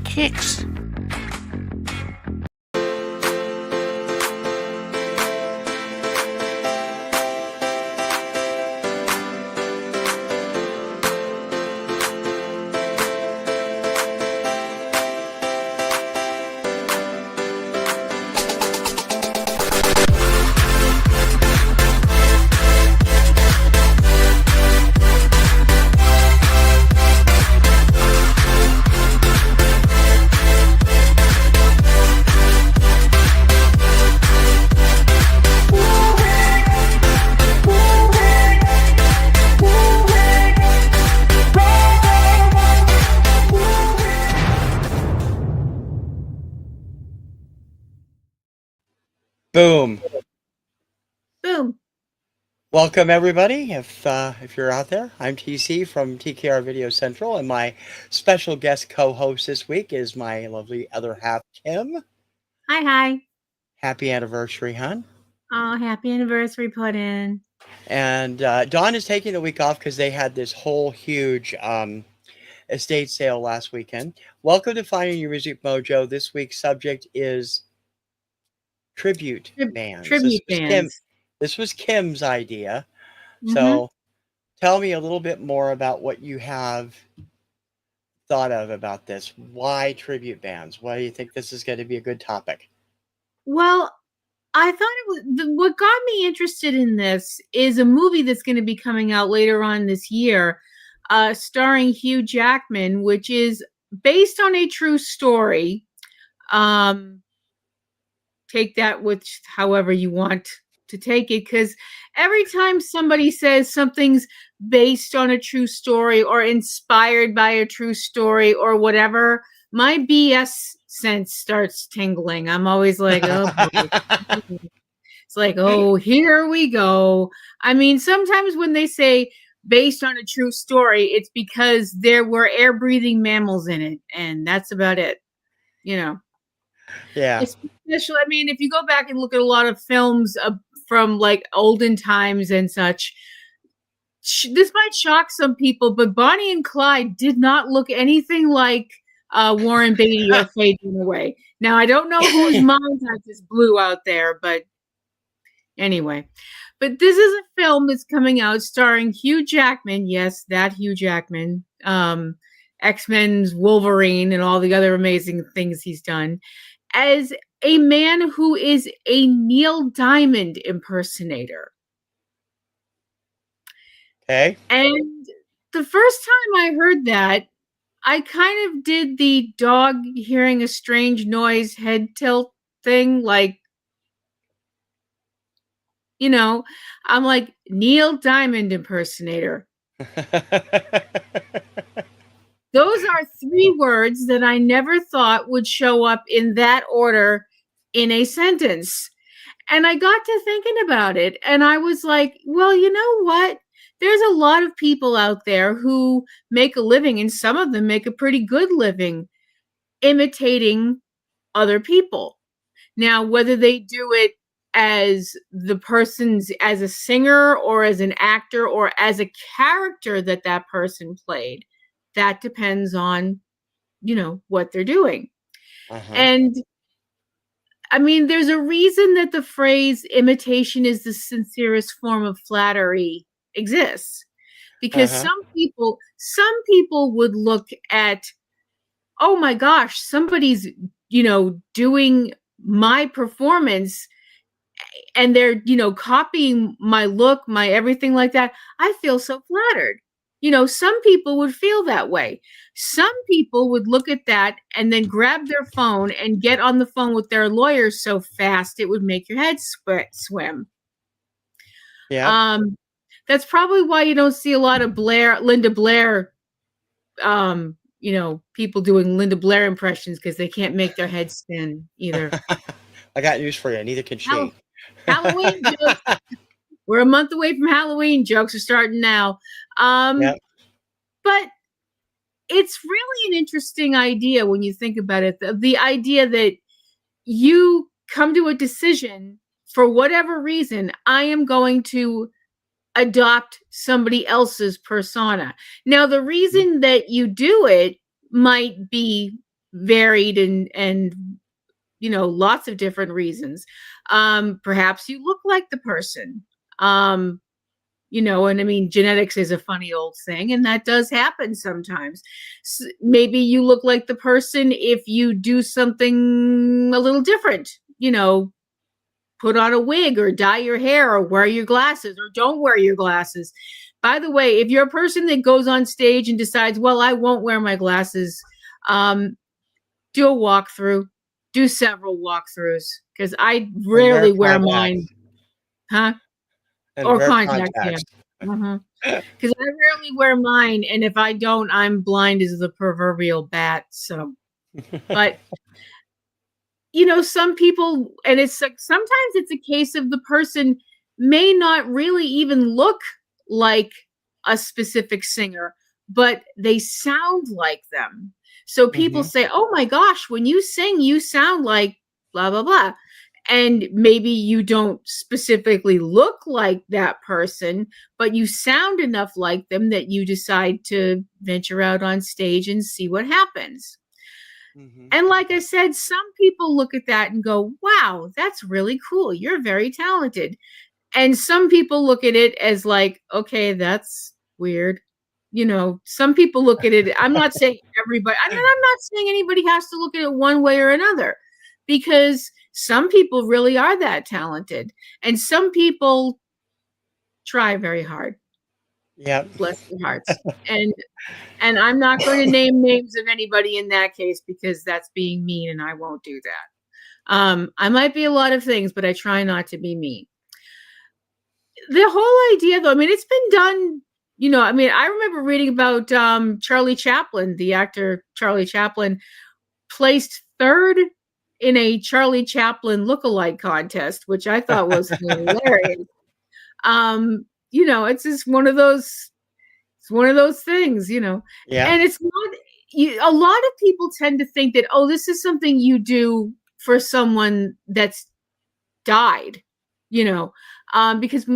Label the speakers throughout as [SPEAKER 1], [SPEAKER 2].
[SPEAKER 1] kicks.
[SPEAKER 2] Boom.
[SPEAKER 3] Boom.
[SPEAKER 2] Welcome everybody. If you're out there, I'm TC from TKR Video Central, and my special guest co-host this week is my lovely other half, Kim.
[SPEAKER 3] Hi.
[SPEAKER 2] Happy anniversary, hon.
[SPEAKER 3] Oh, happy anniversary, Puddin'.
[SPEAKER 2] And Dawn is taking the week off because they had this whole huge estate sale last weekend. Welcome to Finding Your Music Mojo. This week's subject is tribute bands. This was Kim's idea.
[SPEAKER 3] Mm-hmm.
[SPEAKER 2] So tell me a little bit more about what you have thought of about this. Why tribute bands? Why do you think this is going to be a good topic?
[SPEAKER 3] Well, I thought it was what got me interested in this is a movie that's going to be coming out later on this year, starring Hugh Jackman, which is based on a true story. Take that which however you want to take it, because every time somebody says something's based on a true story or inspired by a true story or whatever, my BS sense starts tingling. I'm always like, oh boy. It's like, oh, here we go. I mean, sometimes when they say based on a true story, it's because there were air-breathing mammals in it, and that's about it, you know.
[SPEAKER 2] Yeah.
[SPEAKER 3] Especially, I mean, if you go back and look at a lot of films from like olden times and such, this might shock some people, but Bonnie and Clyde did not look anything like Warren Beatty or Faye Dunaway. Now, I don't know whose minds I just blew out there, but anyway. But this is a film that's coming out starring Hugh Jackman. Yes, that Hugh Jackman. X-Men's Wolverine and all the other amazing things he's done, as a man who is a Neil Diamond impersonator.
[SPEAKER 2] Okay.
[SPEAKER 3] And the first time I heard that, I kind of did the dog hearing a strange noise head tilt thing, like, you know, I'm like, Neil Diamond impersonator. Those are 3 words that I never thought would show up in that order in a sentence. And I got to thinking about it, and I was like, well, you know what? There's a lot of people out there who make a living, and some of them make a pretty good living imitating other people. Now, whether they do it as as a singer or as an actor or as a character that person played, that depends on, you know, what they're doing.
[SPEAKER 2] Uh-huh.
[SPEAKER 3] And I mean, there's a reason that the phrase imitation is the sincerest form of flattery exists, because some people would look at, oh my gosh, somebody's, you know, doing my performance and they're, you know, copying my look, my everything like that. I feel so flattered. You know, some people would feel that way. Some people would look at that and then grab their phone and get on the phone with their lawyers so fast it would make your head swim.
[SPEAKER 2] Yeah.
[SPEAKER 3] That's probably why you don't see a lot of Linda Blair, you know, people doing Linda Blair impressions, because they can't make their head spin either.
[SPEAKER 2] I got news for you. Neither can she.
[SPEAKER 3] Halloween jokes. We're a month away from Halloween. Jokes are starting now.
[SPEAKER 2] Yep.
[SPEAKER 3] But it's really an interesting idea when you think about it. The idea that you come to a decision for whatever reason, I am going to adopt somebody else's persona. Now, the reason that you do it might be varied and lots of different reasons. Perhaps you look like the person. And I mean, genetics is a funny old thing, and that does happen sometimes. Maybe you look like the person if you do something a little different, put on a wig or dye your hair or wear your glasses or don't wear your glasses. By the way, if you're a person that goes on stage and decides, well, I won't wear my glasses, do a walkthrough, do several walkthroughs, because I
[SPEAKER 2] And wear
[SPEAKER 3] rarely wear mine.
[SPEAKER 2] contacts.
[SPEAKER 3] Huh?
[SPEAKER 2] And
[SPEAKER 3] Or
[SPEAKER 2] wear
[SPEAKER 3] contacts, yeah.
[SPEAKER 2] contacts.
[SPEAKER 3] Because I rarely wear mine, and if I don't, I'm blind as the proverbial bat. So, but some people, and it's like sometimes it's a case of the person may not really even look like a specific singer, but they sound like them. So people
[SPEAKER 2] Mhm.
[SPEAKER 3] say, "Oh my gosh, when you sing, you sound like blah blah blah." And maybe you don't specifically look like that person, but you sound enough like them that you decide to venture out on stage and see what happens.
[SPEAKER 2] Mhm.
[SPEAKER 3] And like I said, some people look at that and go, wow, that's really cool. You're very talented. And some people look at it as like, okay, that's weird. Some people look at it. I'm not saying everybody, I'm not saying anybody has to look at it one way or another, because some people really are that talented. And some people try very hard.
[SPEAKER 2] Yep.
[SPEAKER 3] Bless their hearts. And I'm not going to name names of anybody in that case, because that's being mean and I won't do that. I might be a lot of things, but I try not to be mean. The whole idea, though, I mean, it's been done. I mean, I remember reading about Charlie Chaplin, the actor Charlie Chaplin, placed third in a Charlie Chaplin lookalike contest, which I thought was hilarious. It's just one of those. It's one of those things,
[SPEAKER 2] Yeah.
[SPEAKER 3] and it's not. A lot of people tend to think that, oh, this is something you do for someone that's died, because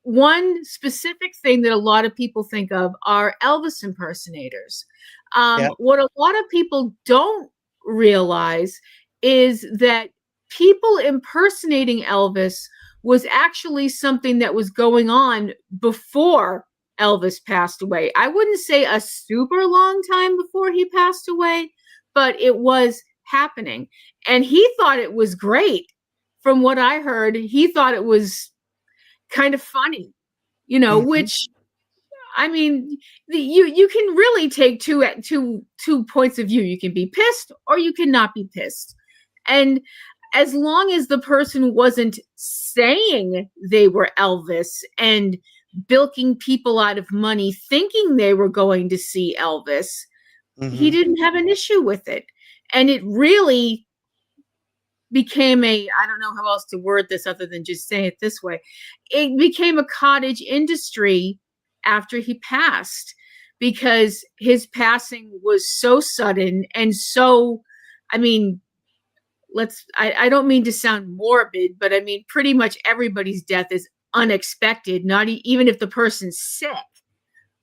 [SPEAKER 3] one specific thing that a lot of people think of are Elvis impersonators.
[SPEAKER 2] Yep.
[SPEAKER 3] What a lot of people don't realize is that people impersonating Elvis was actually something that was going on before Elvis passed away. I wouldn't say a super long time before he passed away, but it was happening. And he thought it was great. From what I heard, he thought it was kind of funny,
[SPEAKER 2] Mhm.
[SPEAKER 3] which, I mean, you can really take two points of view. You can be pissed or you cannot be pissed. And as long as the person wasn't saying they were Elvis and bilking people out of money thinking they were going to see Elvis, he
[SPEAKER 2] Mhm.
[SPEAKER 3] didn't have an issue with it. And it really became I don't know how else to word this other than just say it this way. It became a cottage industry after he passed, because his passing was so sudden and so, I mean, I don't mean to sound morbid, but I mean, pretty much everybody's death is unexpected, not even if the person's sick.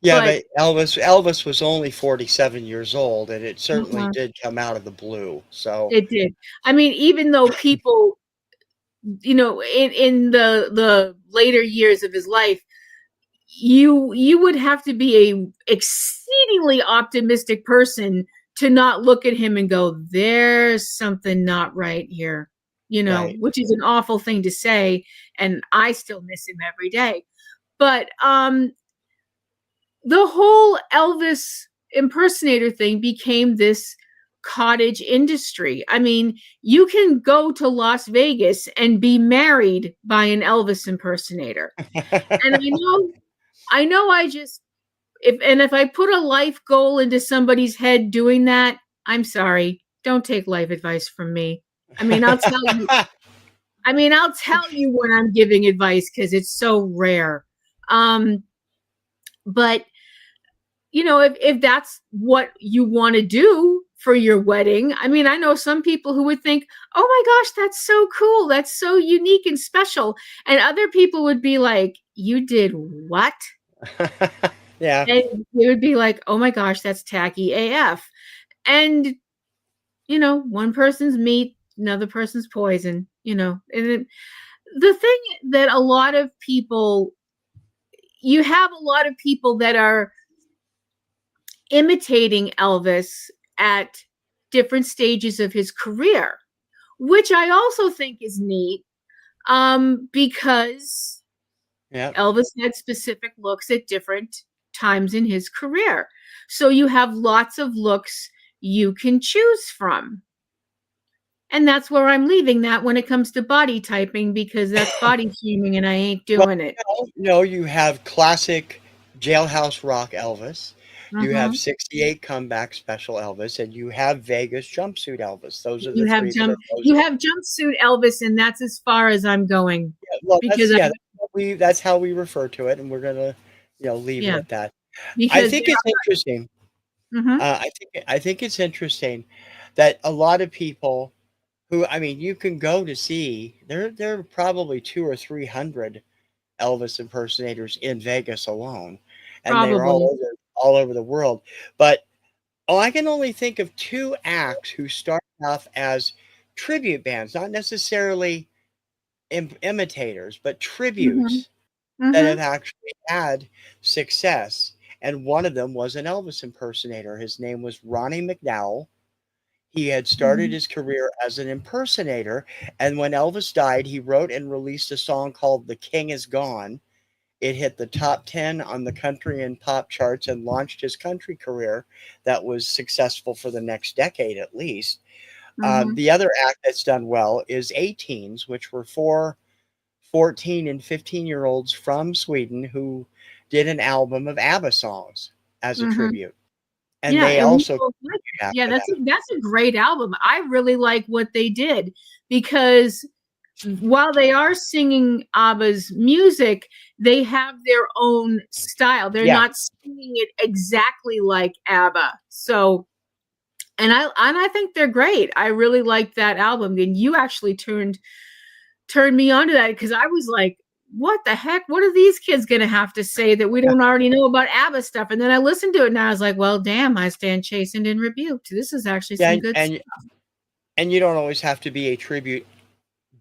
[SPEAKER 2] Yeah,
[SPEAKER 3] But
[SPEAKER 2] but Elvis was only 47 years old, and it certainly
[SPEAKER 3] uh
[SPEAKER 2] did come out of the blue. So,
[SPEAKER 3] it did. I mean, even though people, in the later years of his life, you would have to be a exceedingly optimistic person to not look at him and go, there's something not right here,
[SPEAKER 2] right.
[SPEAKER 3] which is an awful thing to say, and I still miss him every day. But the whole Elvis impersonator thing became this cottage industry. I mean, you can go to Las Vegas and be married by an Elvis impersonator. And I know I just if I put a life goal into somebody's head doing that, I'm sorry. Don't take life advice from me. I mean, I'll tell you when I'm giving advice, because it's so rare. Um, but if that's what you want to do for your wedding, I mean, I know some people who would think, oh my gosh, that's so cool, that's so unique and special, and other people would be like, you did what?
[SPEAKER 2] Yeah.
[SPEAKER 3] And they would be like, oh my gosh, that's tacky AF. And one person's meat, another person's poison, and the thing that a lot of people you have a lot of people that are imitating Elvis at different stages of his career, which I also think is neat, because
[SPEAKER 2] Yeah.
[SPEAKER 3] Elvis had specific looks at different times in his career. So you have lots of looks you can choose from. And that's where I'm leaving that when it comes to body typing, because that's body shaming and I ain't
[SPEAKER 2] Well,
[SPEAKER 3] doing it.
[SPEAKER 2] no, you have classic Jailhouse Rock Elvis. You have
[SPEAKER 3] Mhm.
[SPEAKER 2] 68 comeback special Elvis, and you have Vegas jumpsuit Elvis. Those are the
[SPEAKER 3] You have
[SPEAKER 2] three that are
[SPEAKER 3] jump
[SPEAKER 2] most.
[SPEAKER 3] you have jumpsuit Elvis, and that's as far as I'm going
[SPEAKER 2] Well,
[SPEAKER 3] because I
[SPEAKER 2] that's how we refer to it, and we're gonna, leave it
[SPEAKER 3] yeah,
[SPEAKER 2] at that. I
[SPEAKER 3] because
[SPEAKER 2] think it's interesting.
[SPEAKER 3] mhm,
[SPEAKER 2] I think it's interesting that a lot of people who, I mean, you can go to see there are probably 200 or 300 Elvis impersonators in Vegas alone, and they're
[SPEAKER 3] probably.
[SPEAKER 2] all over the world. But I can only think of two acts who started off as tribute bands, not necessarily imitators, but
[SPEAKER 3] Mhm,
[SPEAKER 2] tributes that have
[SPEAKER 3] mhm,
[SPEAKER 2] actually had success. And one of them was an Elvis impersonator. His name was Ronnie McDowell. He had started
[SPEAKER 3] mhm,
[SPEAKER 2] his career as an impersonator, and when Elvis died, he wrote and released a song called "The King Is Gone." It hit the top 10 on the country and pop charts and launched his country career that was successful for the next decade at least.
[SPEAKER 3] mhm,
[SPEAKER 2] The other act that's done well is A-Teens, which were four 14 and 15-year-olds from Sweden who did an album of ABBA songs as a
[SPEAKER 3] mhm.
[SPEAKER 2] tribute. And
[SPEAKER 3] Yeah,
[SPEAKER 2] they
[SPEAKER 3] and we
[SPEAKER 2] also
[SPEAKER 3] both like it.
[SPEAKER 2] continued
[SPEAKER 3] Yeah,
[SPEAKER 2] after that.
[SPEAKER 3] that's a great album. I really like what they did because while they are singing ABBA's music, they have their own style. They're
[SPEAKER 2] Yeah.
[SPEAKER 3] not singing it exactly like ABBA. So, and I think they're great. I really like that album. And you actually turned me on to that because I was like, what the heck? What are these kids going to have to say that we
[SPEAKER 2] Yeah.
[SPEAKER 3] don't already know about ABBA stuff? And then I listened to it and I was like, well, damn, I stand chastened and rebuked. This is actually
[SPEAKER 2] Yeah,
[SPEAKER 3] some good stuff.
[SPEAKER 2] and you don't always have to be a tribute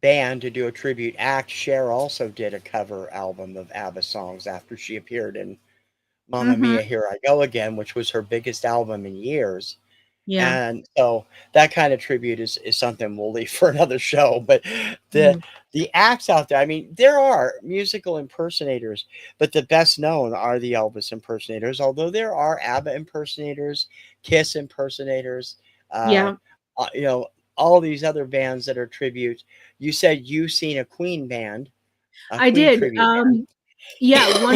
[SPEAKER 2] band to do a tribute act. Cher also did a cover album of ABBA songs after she appeared in Mamma
[SPEAKER 3] Mm-hmm.
[SPEAKER 2] Mia, Here I Go Again, which was her biggest album in years.
[SPEAKER 3] Yeah.
[SPEAKER 2] And so that kind of tribute is something we'll leave for another show. But the
[SPEAKER 3] Mm.
[SPEAKER 2] the acts out there, I mean, there are musical impersonators, but the best known are the Elvis impersonators. Although there are ABBA impersonators, Kiss impersonators, uh,
[SPEAKER 3] Yeah.
[SPEAKER 2] uh, you know, all these other bands that are tributes. You said you seen a Queen band, a
[SPEAKER 3] I
[SPEAKER 2] Queen
[SPEAKER 3] did.
[SPEAKER 2] tribute
[SPEAKER 3] Yeah,
[SPEAKER 2] band.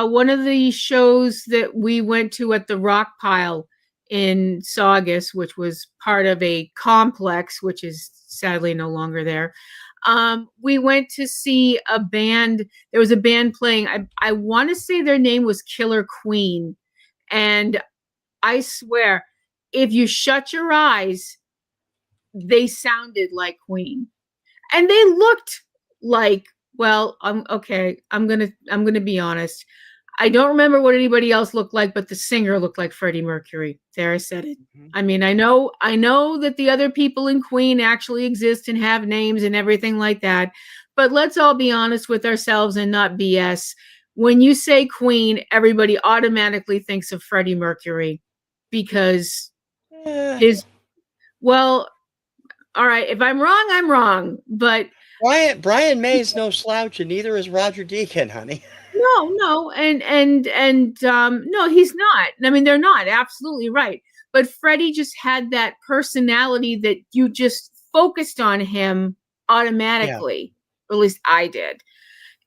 [SPEAKER 3] one of the shows that we went to at the Rock Pile in Saugus, which was part of a complex, which is sadly no longer there. We went to see a band. There was a band playing. I want to say their name was Killer Queen, and I swear, if you shut your eyes, they sounded like Queen and they looked like well I'm okay I'm gonna be honest. I don't remember what anybody else looked like, but the singer looked like Freddie Mercury. There, I said it.
[SPEAKER 2] Mhm.
[SPEAKER 3] I mean, I know that the other people in Queen actually exist and have names and everything like that, but let's all be honest with ourselves and not BS. When you say Queen, everybody automatically thinks of Freddie Mercury because
[SPEAKER 2] Eh,
[SPEAKER 3] his well, all right, if I'm wrong, I'm wrong, but
[SPEAKER 2] Brian May is no slouch, and neither is Roger Deacon, honey.
[SPEAKER 3] no, no, and no, he's not. I mean, they're not. Absolutely right. But Freddie just had that personality that you just focused on him
[SPEAKER 2] Yeah.
[SPEAKER 3] automatically. Or at least I did.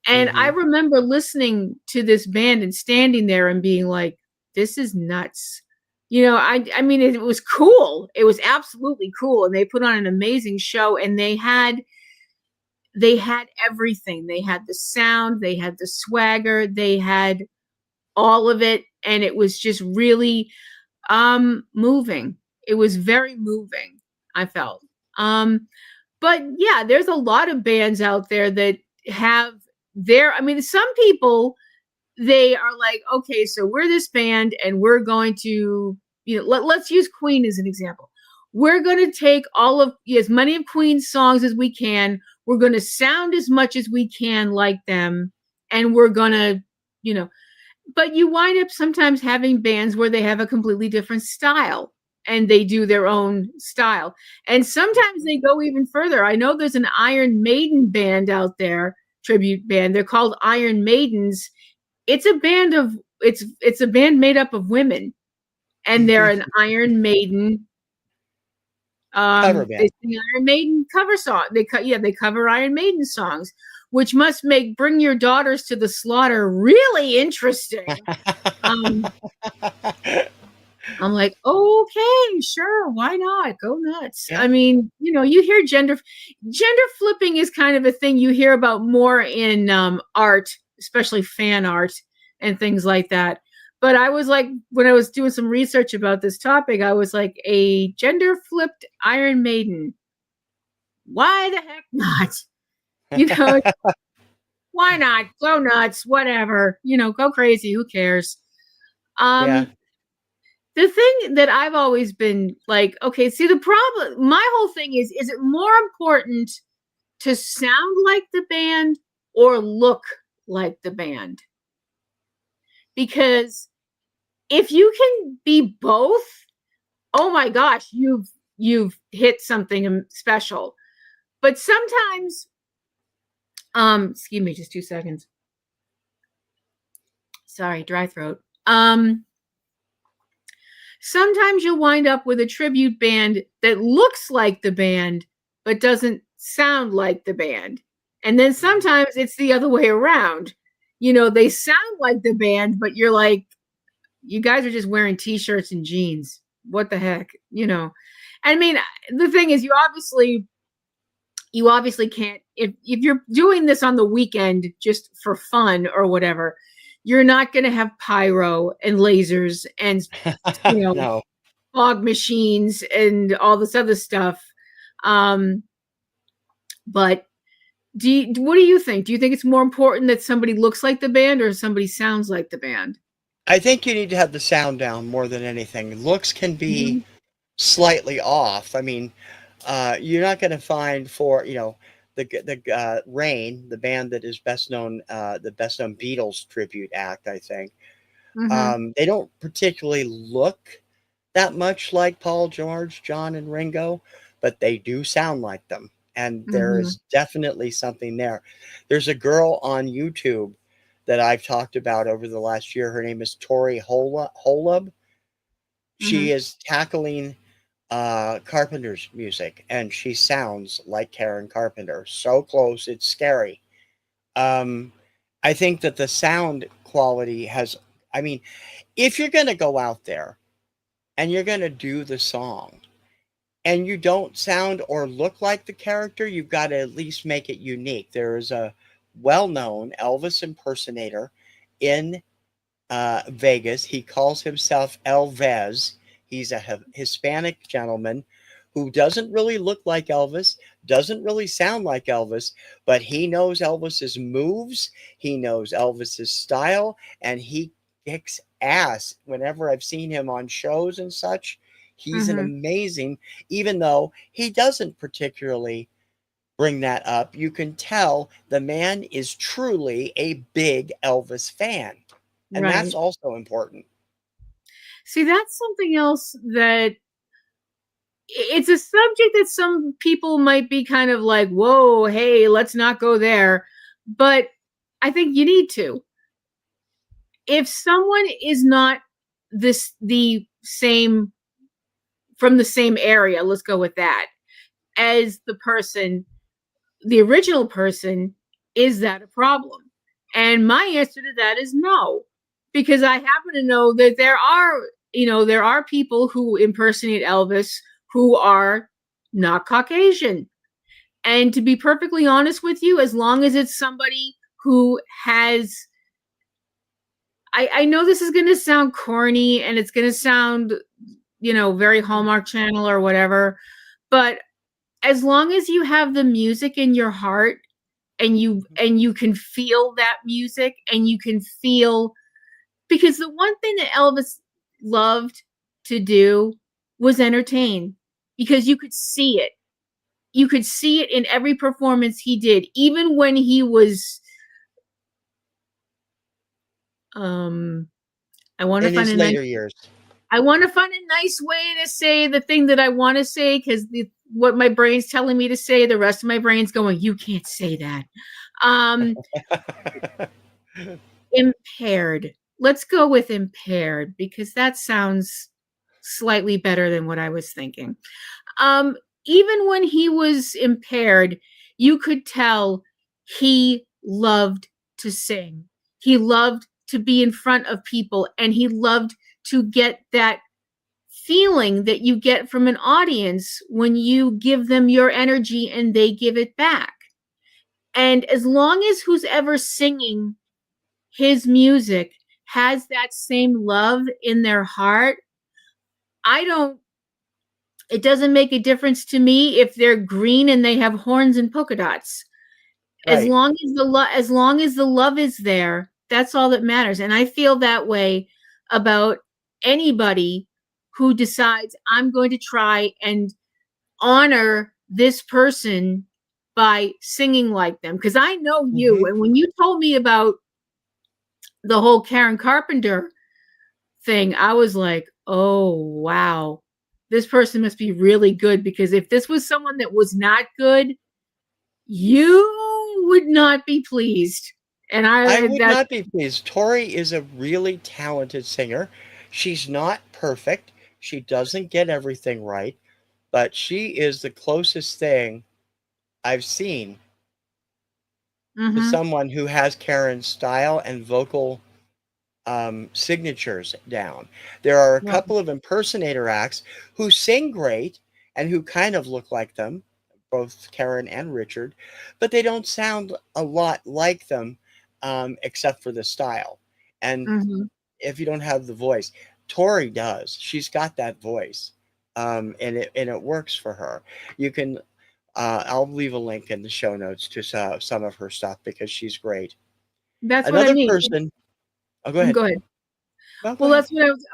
[SPEAKER 3] And I
[SPEAKER 2] Mhm.
[SPEAKER 3] remember listening to this band and standing there and being like, "This is nuts." I mean, it was cool. It was absolutely cool, and they put on an amazing show. And they had everything. They had the sound, they had the swagger, they had all of it, and it was just really moving. It was very moving, I felt. But yeah, there's a lot of bands out there that have I mean, some people, they are like, okay, so we're this band and we're going to, let's use Queen as an example. we're going to take all of as many of Queen's songs as we can. We're going to sound as much as we can like them. And we're going to, you know, but you wind up sometimes having bands where they have a completely different style and they do their own style. And sometimes they go even further. I know there's an Iron Maiden band out there, tribute band. They're called Iron Maidens. It's a band of it's a band made up of women, and they're an Iron Maiden.
[SPEAKER 2] Cover
[SPEAKER 3] They
[SPEAKER 2] band.
[SPEAKER 3] sing Iron Maiden cover song. They cover Iron Maiden songs, which must make Bring Your Daughters to the Slaughter really interesting. Um, I'm like, okay, sure, why not? Go nuts.
[SPEAKER 2] Yeah.
[SPEAKER 3] I mean, you hear gender flipping is kind of a thing you hear about more in art, especially fan art and things like that. But I was like, when I was doing some research about this topic, I was like, a gender flipped Iron Maiden. Why the heck not? You know, why not? Go nuts, whatever. Go crazy. Who cares?
[SPEAKER 2] Yeah.
[SPEAKER 3] Um, the thing that I've always been like, okay, see the problem, my whole thing is it more important to sound like the band or look like the band? Because if you can be both, oh my gosh, you've hit something special. But sometimes, excuse me, just 2 seconds. Sorry, dry throat. Sometimes you'll wind up with a tribute band that looks like the band, but doesn't sound like the band. And then sometimes it's the other way around. They sound like the band, but you're like, you guys are just wearing t-shirts and jeans. What the heck? I mean, the thing is, you obviously can't, if you're doing this on the weekend just for fun or whatever, you're not going to have pyro and lasers and
[SPEAKER 2] No.
[SPEAKER 3] fog machines and all this other stuff. But what do you think? Do you think it's more important that somebody looks like the band or somebody sounds like the band?
[SPEAKER 2] I think you need to have the sound down more than anything. Looks can be
[SPEAKER 3] Mm-hmm.
[SPEAKER 2] slightly off. I mean, you're not going to find for the Rain, the band that is the best known Beatles tribute act. I think
[SPEAKER 3] Mm-hmm.
[SPEAKER 2] they don't particularly look that much like Paul, George, John, and Ringo, but they do sound like them, and there
[SPEAKER 3] Mm-hmm.
[SPEAKER 2] is definitely something there. There's a girl on YouTube that I've talked about over the last year. Her name is Tori Holub.
[SPEAKER 3] Mm-hmm.
[SPEAKER 2] She is tackling Carpenter's music, and she sounds like Karen Carpenter. So close, it's scary. Um, I think that the sound quality has, I mean, if you're going to go out there and you're going to do the song and you don't sound or look like the character, you've got to at least make it unique. There is a well known Elvis impersonator in Vegas. He calls himself Elvez. He's a Hispanic gentleman who doesn't really look like Elvis, doesn't really sound like Elvis, but he knows Elvis's moves, he knows Elvis's style, and he kicks ass. Whenever I've seen him on shows and such, he's an
[SPEAKER 3] Mm-hmm.
[SPEAKER 2] amazing, even though he doesn't particularly bring that up, you can tell the man is truly a big Elvis fan. And that's
[SPEAKER 3] Right.
[SPEAKER 2] also important.
[SPEAKER 3] See, that's something else that it's a subject that some people might be kind of like, whoa, hey, let's not go there. But I think you need to. If someone is not the same from the same area, let's go with that, as the original person, is that a problem? And my answer to that is no, because I happen to know that there are people who impersonate Elvis who are not Caucasian. And to be perfectly honest with you, as long as it's somebody who has, I know this is going to sound corny and it's going to sound, very Hallmark Channel or whatever, but as long as you have the music in your heart and you can feel that music and you can feel, because the one thing that Elvis loved to do was entertain. because you could see it. You could see it in every performance he did, even when he was I want to
[SPEAKER 2] In
[SPEAKER 3] find
[SPEAKER 2] his
[SPEAKER 3] a nice
[SPEAKER 2] later years.
[SPEAKER 3] way to say the thing that I want to say, because what my brain's telling me to say, the rest of my brain's going, you can't say that. Um, Impaired. Let's go with impaired, because that sounds slightly better than what I was thinking. Um, Even when he was impaired, you could tell he loved to sing. He loved to be in front of people, and he loved to get that feeling that you get from an audience when you give them your energy and they give it back. And as long as who's ever singing his music has that same love in their heart, I don't it doesn't make a difference to me if they're green and they have horns and polka dots.
[SPEAKER 2] Right.
[SPEAKER 3] As long as the love is there, that's all that matters. And I feel that way about anybody who decides, I'm going to try and honor this person by singing like them, because I know you.
[SPEAKER 2] Hmm.
[SPEAKER 3] And when you told me about the whole Karen Carpenter thing, I was like, oh, wow, this person must be really good, because if this was someone that was not good, you would not be pleased. And
[SPEAKER 2] I
[SPEAKER 3] I
[SPEAKER 2] would
[SPEAKER 3] that
[SPEAKER 2] not be pleased. Tori is a really talented singer. She's not perfect. She doesn't get everything right, but she is the closest thing I've seen to
[SPEAKER 3] mhm,
[SPEAKER 2] someone who has Karen's style and vocal signatures down. There are a
[SPEAKER 3] well,
[SPEAKER 2] couple of impersonator acts who sing great and who kind of look like them, both Karen and Richard, but they don't sound a lot like them, except for the style. And
[SPEAKER 3] mhm.
[SPEAKER 2] if you don't have the voice, Tori does. She's got that voice, and it works for her. You can. I'll leave a link in the show notes to some of her stuff because she's great.
[SPEAKER 3] That's what I
[SPEAKER 2] Another
[SPEAKER 3] mean.
[SPEAKER 2] person. Oh, go ahead.
[SPEAKER 3] Go ahead.
[SPEAKER 2] No, go
[SPEAKER 3] Well,
[SPEAKER 2] ahead.
[SPEAKER 3] that's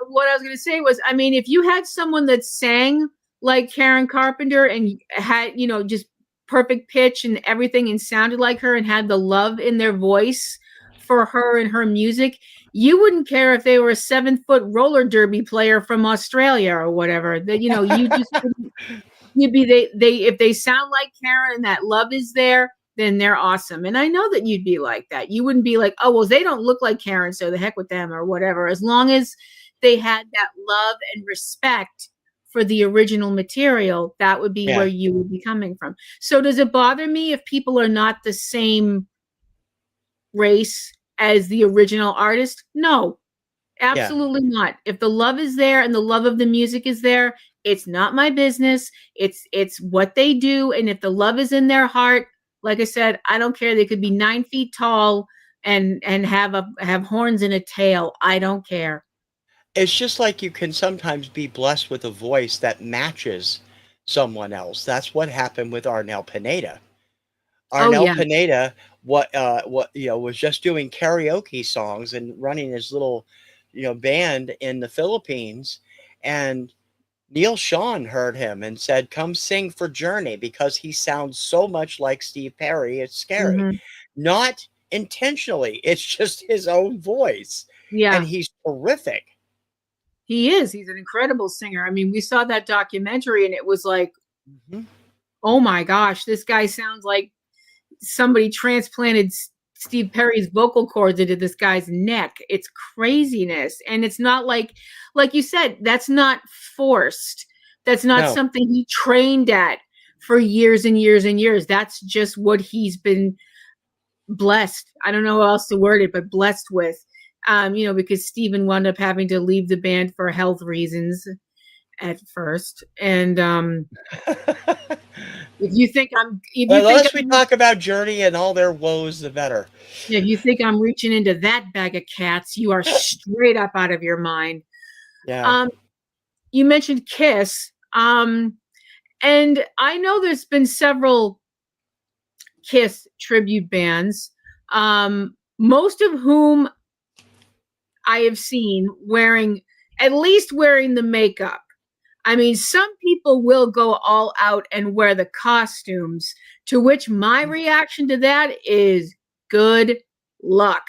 [SPEAKER 3] what I was going to say was, I mean, if you had someone that sang like Karen Carpenter and had, just perfect pitch and everything and sounded like her and had the love in their voice for her and her music, you wouldn't care if they were a 7-foot roller derby player from Australia or whatever. That you just wouldn't. You'd be they if they sound like Karen and that love is there, then they're awesome. And I know that you'd be like that. You wouldn't be like, oh well, they don't look like Karen, so the heck with them or whatever. As long as they had that love and respect for the original material, that would be where
[SPEAKER 2] Yeah,
[SPEAKER 3] you would be coming from. So does it bother me if people are not the same race as the original artist? No,
[SPEAKER 2] yeah.
[SPEAKER 3] absolutely not. If the love is there and the love of the music is there, it's not my business. It's what they do. And if the love is in their heart, like I said, I don't care. They could be 9 feet tall and have horns and a tail. I don't care.
[SPEAKER 2] It's just like you can sometimes be blessed with a voice that matches someone else. That's what happened with Arnel Pineda.
[SPEAKER 3] Oh
[SPEAKER 2] Arnel
[SPEAKER 3] yeah.
[SPEAKER 2] Pineda, was just doing karaoke songs and running his little, band in the Philippines, and Neil Sean heard him and said, "Come sing for Journey," because he sounds so much like Steve Perry. It's scary.
[SPEAKER 3] Hmm.
[SPEAKER 2] Not intentionally. It's just his own voice, and
[SPEAKER 3] Yeah.
[SPEAKER 2] he's terrific.
[SPEAKER 3] He is. He's an incredible singer. I mean, we saw that documentary and it was like,
[SPEAKER 2] Mhm.
[SPEAKER 3] oh my gosh, this guy sounds like somebody transplanted Steve Perry's vocal cords into this guy's neck. It's craziness. And it's not like you said, that's not forced. That's not
[SPEAKER 2] No.
[SPEAKER 3] something he trained at for years and years and years. That's just what he's been blessed. I don't know how else to word it, but blessed with. Because Steven wound up having to leave the band for health reasons at first. And if
[SPEAKER 2] Well,
[SPEAKER 3] you
[SPEAKER 2] the
[SPEAKER 3] think
[SPEAKER 2] less we talk about Journey and all their woes, the better.
[SPEAKER 3] if you think I'm reaching into that bag of cats, you are straight up out of your mind.
[SPEAKER 2] Yeah.
[SPEAKER 3] Um, you mentioned Kiss, and I know there's been several Kiss tribute bands, most of whom I have seen wearing at least wearing the makeup. I mean, some people will go all out and wear the costumes, to which my reaction to that is good luck.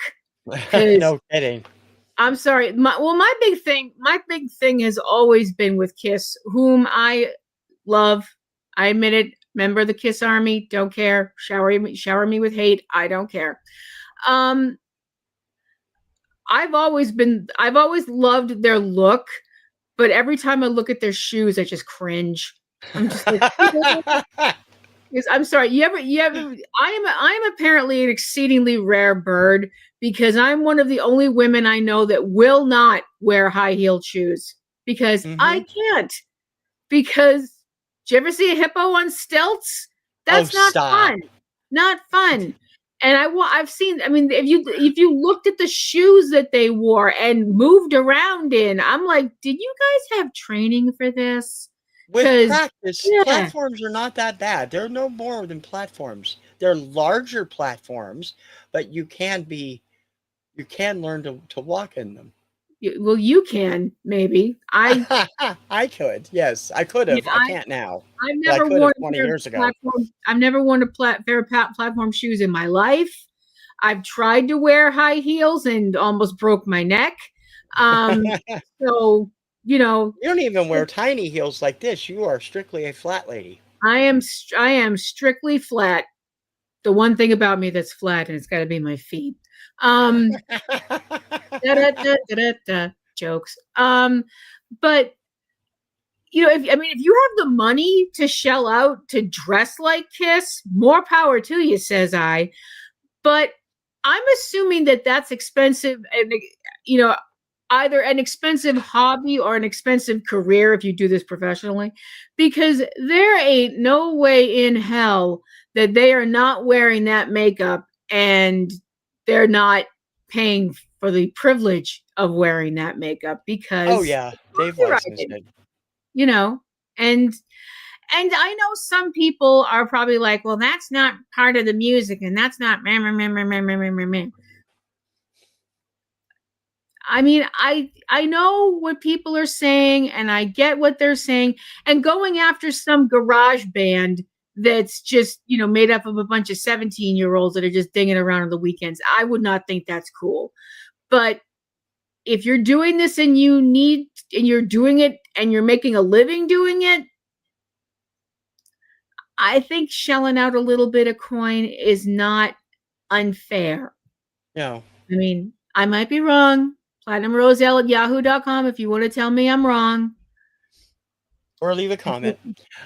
[SPEAKER 3] Because
[SPEAKER 2] No kidding.
[SPEAKER 3] I'm sorry, my big thing has always been with Kiss, whom I love. I admit it, member of the Kiss Army, don't care. Shower me with hate, I don't care. Um, I've always loved their look, but every time I look at their shoes, I just cringe. I'm just like, yes, I'm sorry. I am apparently an exceedingly rare bird because I'm one of the only women I know that will not wear high-heeled shoes because I
[SPEAKER 2] Hmm.
[SPEAKER 3] can't. Because did you ever see a hippo on stilts?
[SPEAKER 2] Oh,
[SPEAKER 3] That's not
[SPEAKER 2] stop.
[SPEAKER 3] fun. Not fun. And I've seen, I mean, if you looked at the shoes that they wore and moved around in, I'm like, did you guys have training for this?
[SPEAKER 2] With
[SPEAKER 3] Cuz
[SPEAKER 2] practice,
[SPEAKER 3] yeah,
[SPEAKER 2] platforms are not that bad. They're no more than platforms. They're larger platforms, but you can learn to walk in them.
[SPEAKER 3] well, you can maybe.
[SPEAKER 2] I could, yes, I could
[SPEAKER 3] Yeah,
[SPEAKER 2] have. I can't now,
[SPEAKER 3] I've
[SPEAKER 2] but I
[SPEAKER 3] never
[SPEAKER 2] could
[SPEAKER 3] worn
[SPEAKER 2] have
[SPEAKER 3] a
[SPEAKER 2] 20
[SPEAKER 3] pair of
[SPEAKER 2] years ago.
[SPEAKER 3] platform. I've never worn a platform shoes in my life. I've tried to wear high heels and almost broke my neck. Um, so you know,
[SPEAKER 2] You don't even wear tiny heels like this. You are strictly a flat lady.
[SPEAKER 3] I am strictly flat. The one thing about me that's flat, and it's got to be my feet. Um, da, da, da, da, da, da, jokes. But if you have the money to shell out to dress like Kiss, more power to you, says I. But I'm assuming that that's expensive, and you know, either an expensive hobby or an expensive career if you do this professionally, because there ain't no way in hell that they are not wearing that makeup and they're not paying for the privilege of wearing that makeup
[SPEAKER 2] Oh,
[SPEAKER 3] because
[SPEAKER 2] yeah, they've licensed
[SPEAKER 3] copyrighted,
[SPEAKER 2] it.
[SPEAKER 3] you know, and and I know some people are probably like, well, that's not part of the music and that's not meh, meh, meh, meh, meh, meh, meh, meh, meh. I mean, I know what people are saying and I get what they're saying, and going after some garage band that's just, made up of a bunch of 17-year-olds that are just dinging around on the weekends, I would not think that's cool. But if you're doing this and you're doing it and you're making a living doing it, I think shelling out a little bit of coin is not unfair.
[SPEAKER 2] No,
[SPEAKER 3] I mean, I might be wrong. PlatinumRoselle@yahoo.com if you want to tell me I'm wrong.
[SPEAKER 2] or leave a comment.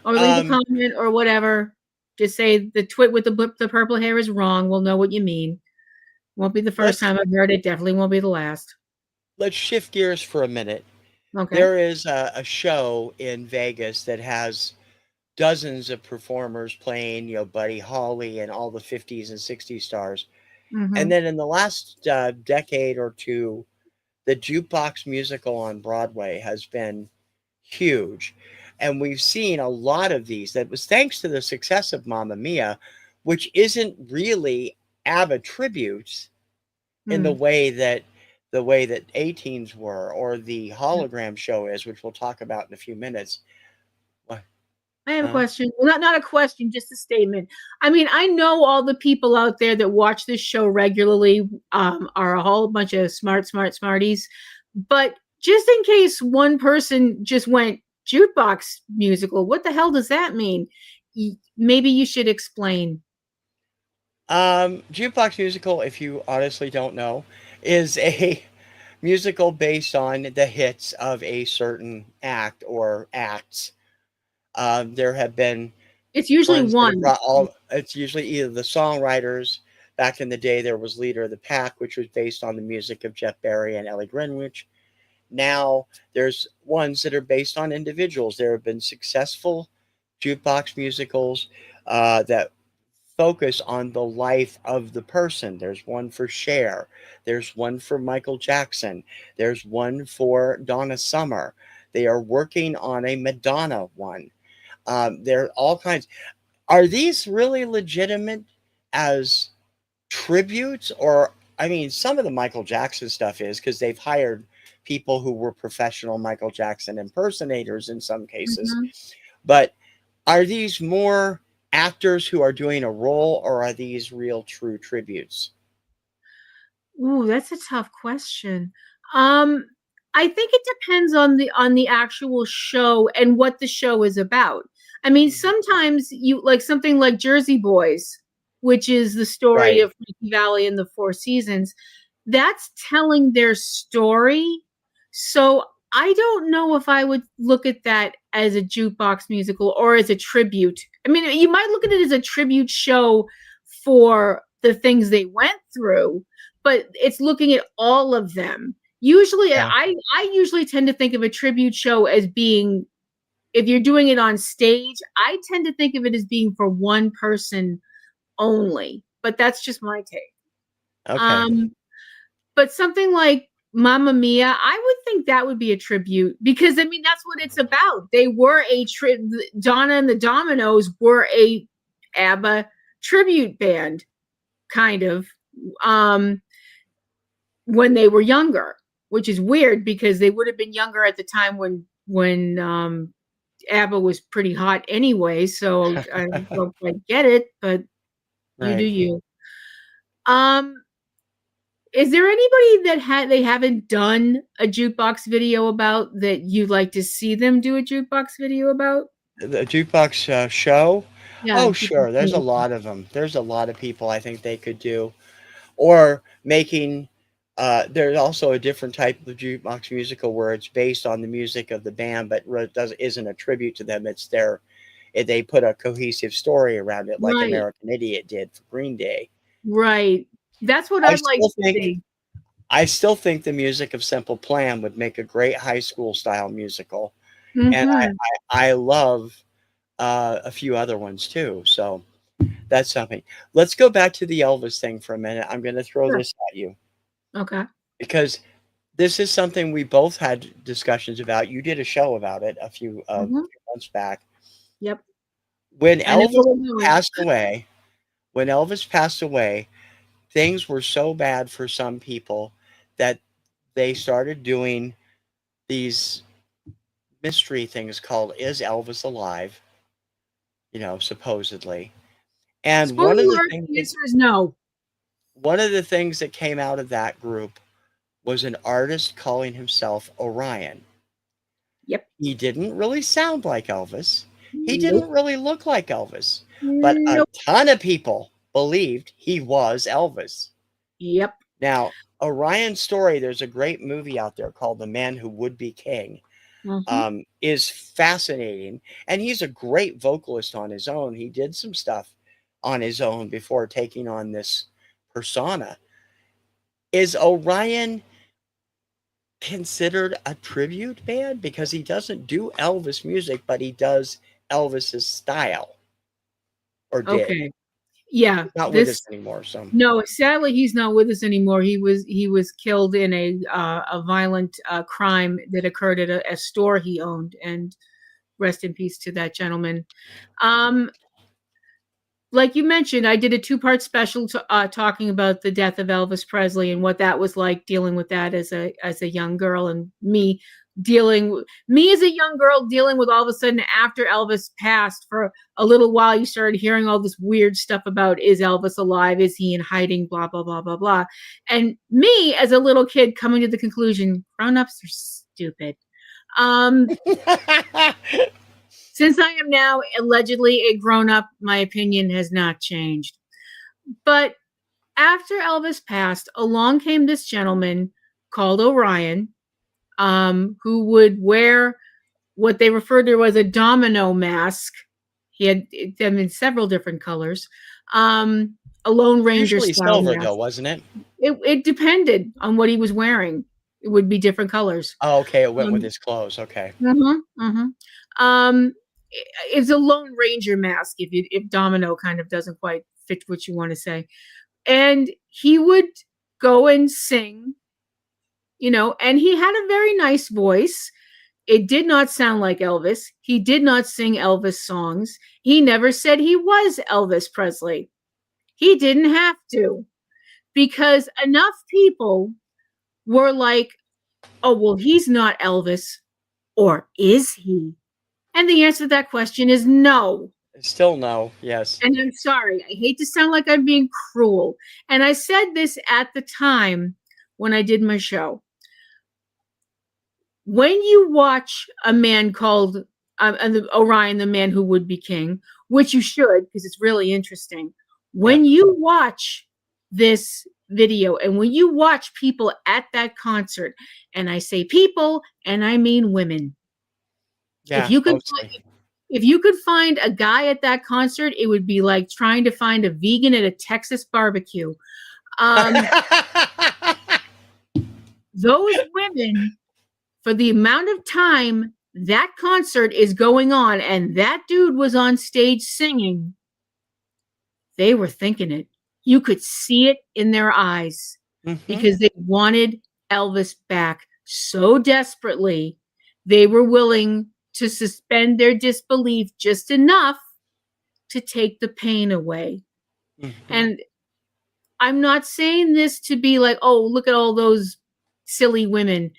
[SPEAKER 3] Or leave a
[SPEAKER 2] Um,
[SPEAKER 3] comment or whatever. Just say the twit with the purple hair is wrong. We'll know what you mean. Won't be the first
[SPEAKER 2] let's
[SPEAKER 3] time I've heard it. Definitely won't be the last.
[SPEAKER 2] let's shift gears for a minute.
[SPEAKER 3] Okay.
[SPEAKER 2] There is a show in Vegas that has dozens of performers playing, Buddy Holly and all the 50s and 60s stars. And
[SPEAKER 3] Mm-hmm.
[SPEAKER 2] then in the last decade or two, the jukebox musical on Broadway has been huge. And we've seen a lot of these. That was thanks to the success of Mamma Mia, which isn't really ABBA tributes in
[SPEAKER 3] Hmm.
[SPEAKER 2] the way that A-Teens were, or the hologram show is, which we'll talk about in a few minutes. What?
[SPEAKER 3] I have a
[SPEAKER 2] Huh?
[SPEAKER 3] question. Well, not a question, just a statement. I mean, I know all the people out there that watch this show regularly are a whole bunch of smarties. But just in case one person just went jukebox musical, what the hell does that mean? Maybe you should explain.
[SPEAKER 2] Jukebox musical, if you honestly don't know, is a musical based on the hits of a certain act or acts. There have been
[SPEAKER 3] It's usually
[SPEAKER 2] ones that have
[SPEAKER 3] one.
[SPEAKER 2] brought all, it's usually either the songwriters. Back in the day, there was Leader of the Pack, which was based on the music of Jeff Barry and Ellie Greenwich. Now, there's ones that are based on individuals. There have been successful jukebox musicals that focus on the life of the person. There's one for Cher. There's one for Michael Jackson. There's one for Donna Summer. They are working on a Madonna one. There are all kinds. Are these really legitimate as tributes? Or, I mean, some of the Michael Jackson stuff is because they've hired people who were professional Michael Jackson impersonators in some cases.
[SPEAKER 3] Mhm.
[SPEAKER 2] But are these more actors who are doing a role, or are these real true tributes?
[SPEAKER 3] Ooh, that's a tough question. Um, I think it depends on the actual show and what the show is about. I mean,
[SPEAKER 2] Mhm.
[SPEAKER 3] sometimes you like something like Jersey Boys, which is the story
[SPEAKER 2] Right.
[SPEAKER 3] of Frankie Valley and the Four Seasons. That's telling their story. So I don't know if I would look at that as a jukebox musical or as a tribute. I mean, you might look at it as a tribute show for the things they went through, but it's looking at all of them. Usually,
[SPEAKER 2] Yeah.
[SPEAKER 3] I usually tend to think of a tribute show as being, if you're doing it on stage, I tend to think of it as being for one person only. But that's just my take.
[SPEAKER 2] Okay.
[SPEAKER 3] Um, but something like Mamma Mia, I would think that would be a tribute because I mean that's what it's about. They were Donna and the Dominoes were a ABBA tribute band, kind of, um, when they were younger, which is weird because they would have been younger at the time when ABBA was pretty hot anyway. So I don't quite get it, but you do
[SPEAKER 2] Right.
[SPEAKER 3] you. Um, Is there anybody that they haven't done a jukebox video about that you'd like to see them do a jukebox video about?
[SPEAKER 2] The jukebox show?
[SPEAKER 3] Yeah,
[SPEAKER 2] Oh,
[SPEAKER 3] jukebox
[SPEAKER 2] sure. There's a
[SPEAKER 3] musical.
[SPEAKER 2] lot of them. There's a lot of people I think they could do. Or making, there's also a different type of jukebox musical where it's based on the music of the band, but isn't a tribute to them. It's they put a cohesive story around it, like
[SPEAKER 3] Right,
[SPEAKER 2] American Idiot did for Green Day.
[SPEAKER 3] right. That's what
[SPEAKER 2] I
[SPEAKER 3] I'd like
[SPEAKER 2] still
[SPEAKER 3] to
[SPEAKER 2] think
[SPEAKER 3] see.
[SPEAKER 2] I still think the music of Simple Plan would make a great high school style musical, and
[SPEAKER 3] Mhm.
[SPEAKER 2] I love a few other ones too. So that's something. Let's go back to the Elvis thing for a minute. I'm going to throw
[SPEAKER 3] Sure.
[SPEAKER 2] this at you
[SPEAKER 3] Okay.
[SPEAKER 2] because this is something we both had discussions about. You did a show about it a
[SPEAKER 3] Mhm.
[SPEAKER 2] few months back.
[SPEAKER 3] Yep.
[SPEAKER 2] When
[SPEAKER 3] I know
[SPEAKER 2] Elvis
[SPEAKER 3] where we're going.
[SPEAKER 2] passed away, when Elvis passed away, things were so bad for some people that they started doing these mystery things called "Is Elvis Alive?" Supposedly. And
[SPEAKER 3] Spoiler alert, the answer is no.
[SPEAKER 2] one of the things that came out of that group was an artist calling himself Orion.
[SPEAKER 3] Yep.
[SPEAKER 2] He didn't really sound like Elvis. He
[SPEAKER 3] Nope.
[SPEAKER 2] didn't really look like Elvis, but a
[SPEAKER 3] Nope.
[SPEAKER 2] ton of people believed he was Elvis.
[SPEAKER 3] Yep.
[SPEAKER 2] Now, Orion's story, there's a great movie out there called The Man Who Would Be King,
[SPEAKER 3] Mhm.
[SPEAKER 2] is fascinating. And he's a great vocalist on his own. He did some stuff on his own before taking on this persona. Is Orion considered a tribute band? Because he doesn't do Elvis music, but he does Elvis's style, or did.
[SPEAKER 3] Okay. Yeah.
[SPEAKER 2] He's not with us
[SPEAKER 3] This
[SPEAKER 2] anymore, so
[SPEAKER 3] No, sadly, he's not with us anymore. He was killed in a violent crime that occurred at a store he owned, and rest in peace to that gentleman. Um, like you mentioned, I did a two-part special talking about the death of Elvis Presley and what that was like dealing with that as a young girl, and me as a young girl dealing with all of a sudden after Elvis passed for a little while, you started hearing all this weird stuff about, is Elvis alive? Is he in hiding? Blah blah blah blah blah. And me as a little kid coming to the conclusion, grown-ups are stupid. Um, since I am now allegedly a grown up, my opinion has not changed. But after Elvis passed, along came this gentleman called Orion, who would wear what they referred to as a domino mask. He had them in several different colors. Um, a Lone Ranger
[SPEAKER 2] usually
[SPEAKER 3] style
[SPEAKER 2] silver, though,
[SPEAKER 3] mask.
[SPEAKER 2] wasn't it?
[SPEAKER 3] It depended on what he was wearing. It would be different colors.
[SPEAKER 2] Oh, okay, it went with
[SPEAKER 3] Um,
[SPEAKER 2] his clothes. Okay.
[SPEAKER 3] mhm, mhm. Um, it's a Lone Ranger mask if Domino kind of doesn't quite fit what you want to say. And he would go and sing, and he had a very nice voice. It did not sound like Elvis. He did not sing Elvis songs. He never said he was Elvis Presley. He didn't have to because enough people were like, Oh, well, he's not Elvis. Or is he? And the answer to that question is no.
[SPEAKER 2] Still no. Yes.
[SPEAKER 3] And I'm sorry. I hate to sound like I'm being cruel. And I said this at the time when I did my show. When you watch a man called Orion, the Man Who Would Be King, which you should because it's really interesting.
[SPEAKER 2] Yeah.
[SPEAKER 3] When you watch this video and when you watch people at that concert, and I say people and I mean women, if
[SPEAKER 2] Yeah.
[SPEAKER 3] you could
[SPEAKER 2] Mostly.
[SPEAKER 3] if you could find a guy at that concert, it would be like trying to find a vegan at a Texas barbecue. Um, those women, for the amount of time that concert is going on and that dude was on stage singing, they were thinking it. You could see it in their eyes
[SPEAKER 2] Mm-hmm.
[SPEAKER 3] because they wanted Elvis back so desperately. They were willing to suspend their disbelief just enough to take the pain away.
[SPEAKER 2] Mm-hmm.
[SPEAKER 3] And I'm not saying this to be like, oh, look at all those silly women.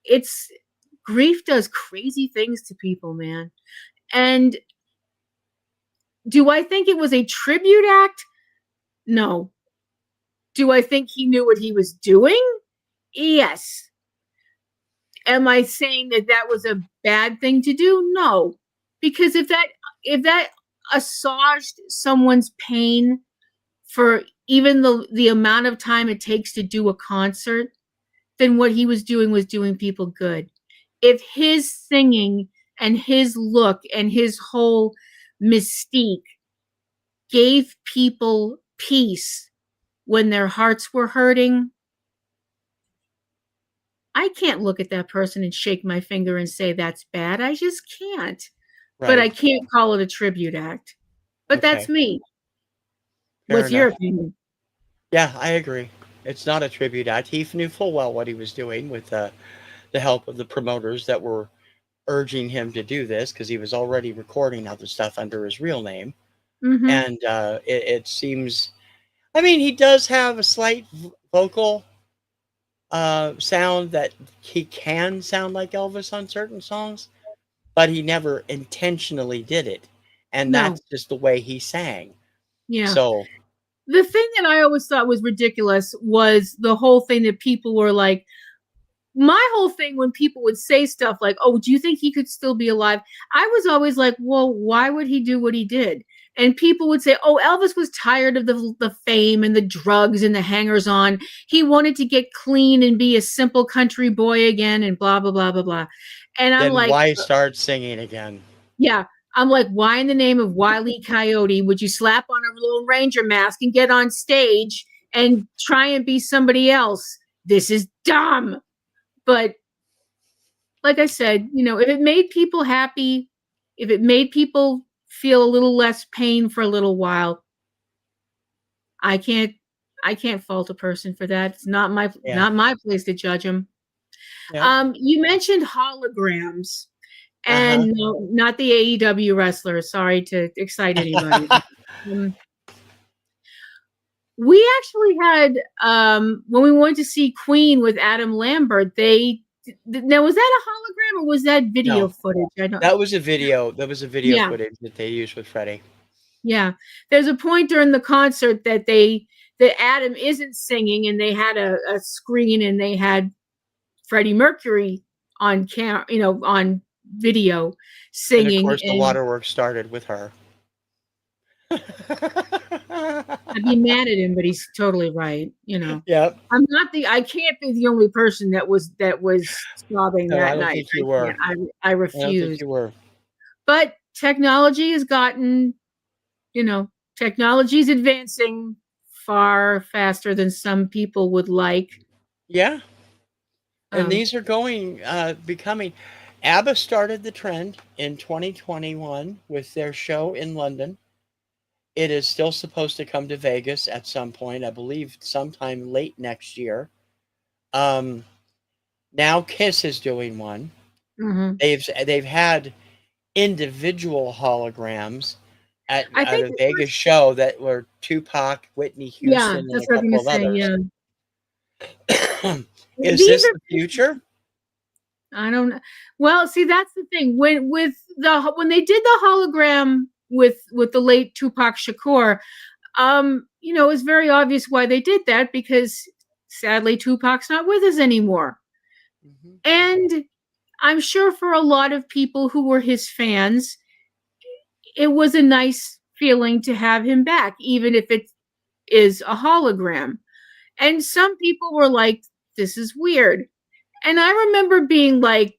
[SPEAKER 3] It's grief does crazy things to people, man. And do I think it was a tribute act? No. Do I think he knew what he was doing? Yes. Am I saying that that was a bad thing to do? No. Because if that assuaged someone's pain for even the amount of time it takes to do a concert, then what he was doing people good. If his singing and his look and his whole mystique gave people peace when their hearts were hurting, I can't look at that person and shake my finger and say that's bad. I just can't. But I
[SPEAKER 2] Right.
[SPEAKER 3] can't call it a tribute act. But that's
[SPEAKER 2] Okay.
[SPEAKER 3] me.
[SPEAKER 2] Fair
[SPEAKER 3] What's your
[SPEAKER 2] enough.
[SPEAKER 3] opinion?
[SPEAKER 2] Yeah, I agree. It's not a tribute act. He knew full well what he was doing with the help of the promoters that were urging him to do this because he was already recording other stuff under his real name.
[SPEAKER 3] Mm-hmm.
[SPEAKER 2] And it seems, I mean, he does have a slight vocal sound that he can sound like Elvis on certain songs, but he never intentionally did it. And
[SPEAKER 3] No.
[SPEAKER 2] that's just the way he sang.
[SPEAKER 3] Yeah.
[SPEAKER 2] So,
[SPEAKER 3] The thing that I always thought was ridiculous was the whole thing that people were like, my whole thing when people would say stuff like, oh, do you think he could still be alive? I was always like, well, why would he do what he did? And people would say, oh, Elvis was tired of the fame and the drugs and the hangers on. He wanted to get clean and be a simple country boy again and blah, blah, blah, blah, blah. And I'm
[SPEAKER 2] then
[SPEAKER 3] like,
[SPEAKER 2] why start singing again?
[SPEAKER 3] yeah. I'm like, why in the name of Wile E. Coyote would you slap on a Lone Ranger mask and get on stage and try and be somebody else? This is dumb. But like I said, if it made people happy, if it made people feel a little less pain for a little while, I can't I can't fault a person for that. It's
[SPEAKER 2] Yeah.
[SPEAKER 3] not my place to judge them.
[SPEAKER 2] Yep.
[SPEAKER 3] You mentioned holograms,
[SPEAKER 2] Uh
[SPEAKER 3] and no, not the AEW wrestlers. Sorry to excite anybody.
[SPEAKER 2] huh.
[SPEAKER 3] Um, we actually had when we went to see Queen with Adam Lambert. Now was that a hologram or was that video
[SPEAKER 2] No,
[SPEAKER 3] footage? I don't.
[SPEAKER 2] that was a video. That was a video
[SPEAKER 3] Yeah,
[SPEAKER 2] footage that they used with Freddie.
[SPEAKER 3] yeah. There's a point during the concert that Adam isn't singing, and they had a screen, and they had Freddie Mercury on on video
[SPEAKER 2] And of
[SPEAKER 3] singing,
[SPEAKER 2] course, the
[SPEAKER 3] and
[SPEAKER 2] waterworks started with her.
[SPEAKER 3] I'd be mad at him, but he's totally right.
[SPEAKER 2] Yep.
[SPEAKER 3] I can't be the only person that was sobbing
[SPEAKER 2] No, I
[SPEAKER 3] that
[SPEAKER 2] don't
[SPEAKER 3] night.
[SPEAKER 2] think you
[SPEAKER 3] I can't.
[SPEAKER 2] were.
[SPEAKER 3] I
[SPEAKER 2] I don't think
[SPEAKER 3] refuse.
[SPEAKER 2] you were.
[SPEAKER 3] But technology has gotten, technology's advancing far faster than some people would like.
[SPEAKER 2] Yeah. And
[SPEAKER 3] Um,
[SPEAKER 2] these are becoming. ABBA started the trend in 2021 with their show in London. It is still supposed to come to Vegas at some point, I believe sometime late next year. Um, now Kiss is doing one.
[SPEAKER 3] mhm.
[SPEAKER 2] They've had individual holograms
[SPEAKER 3] I
[SPEAKER 2] at
[SPEAKER 3] think
[SPEAKER 2] a
[SPEAKER 3] the
[SPEAKER 2] Vegas
[SPEAKER 3] first,
[SPEAKER 2] show that were Tupac, Whitney
[SPEAKER 3] yeah,
[SPEAKER 2] Houston, and
[SPEAKER 3] that's
[SPEAKER 2] a
[SPEAKER 3] what I was
[SPEAKER 2] couple
[SPEAKER 3] gonna
[SPEAKER 2] of
[SPEAKER 3] say.
[SPEAKER 2] others.
[SPEAKER 3] Yeah,
[SPEAKER 2] Is
[SPEAKER 3] These
[SPEAKER 2] this
[SPEAKER 3] are
[SPEAKER 2] the future?
[SPEAKER 3] I don't know. Well, see, that's the thing. When they did the hologram with the late Tupac Shakur, it was very obvious why they did that because sadly Tupac's not with us anymore.
[SPEAKER 2] Mhm.
[SPEAKER 3] And I'm sure for a lot of people who were his fans, it was a nice feeling to have him back, even if it is a hologram. And some people were like, this is weird. And I remember being like,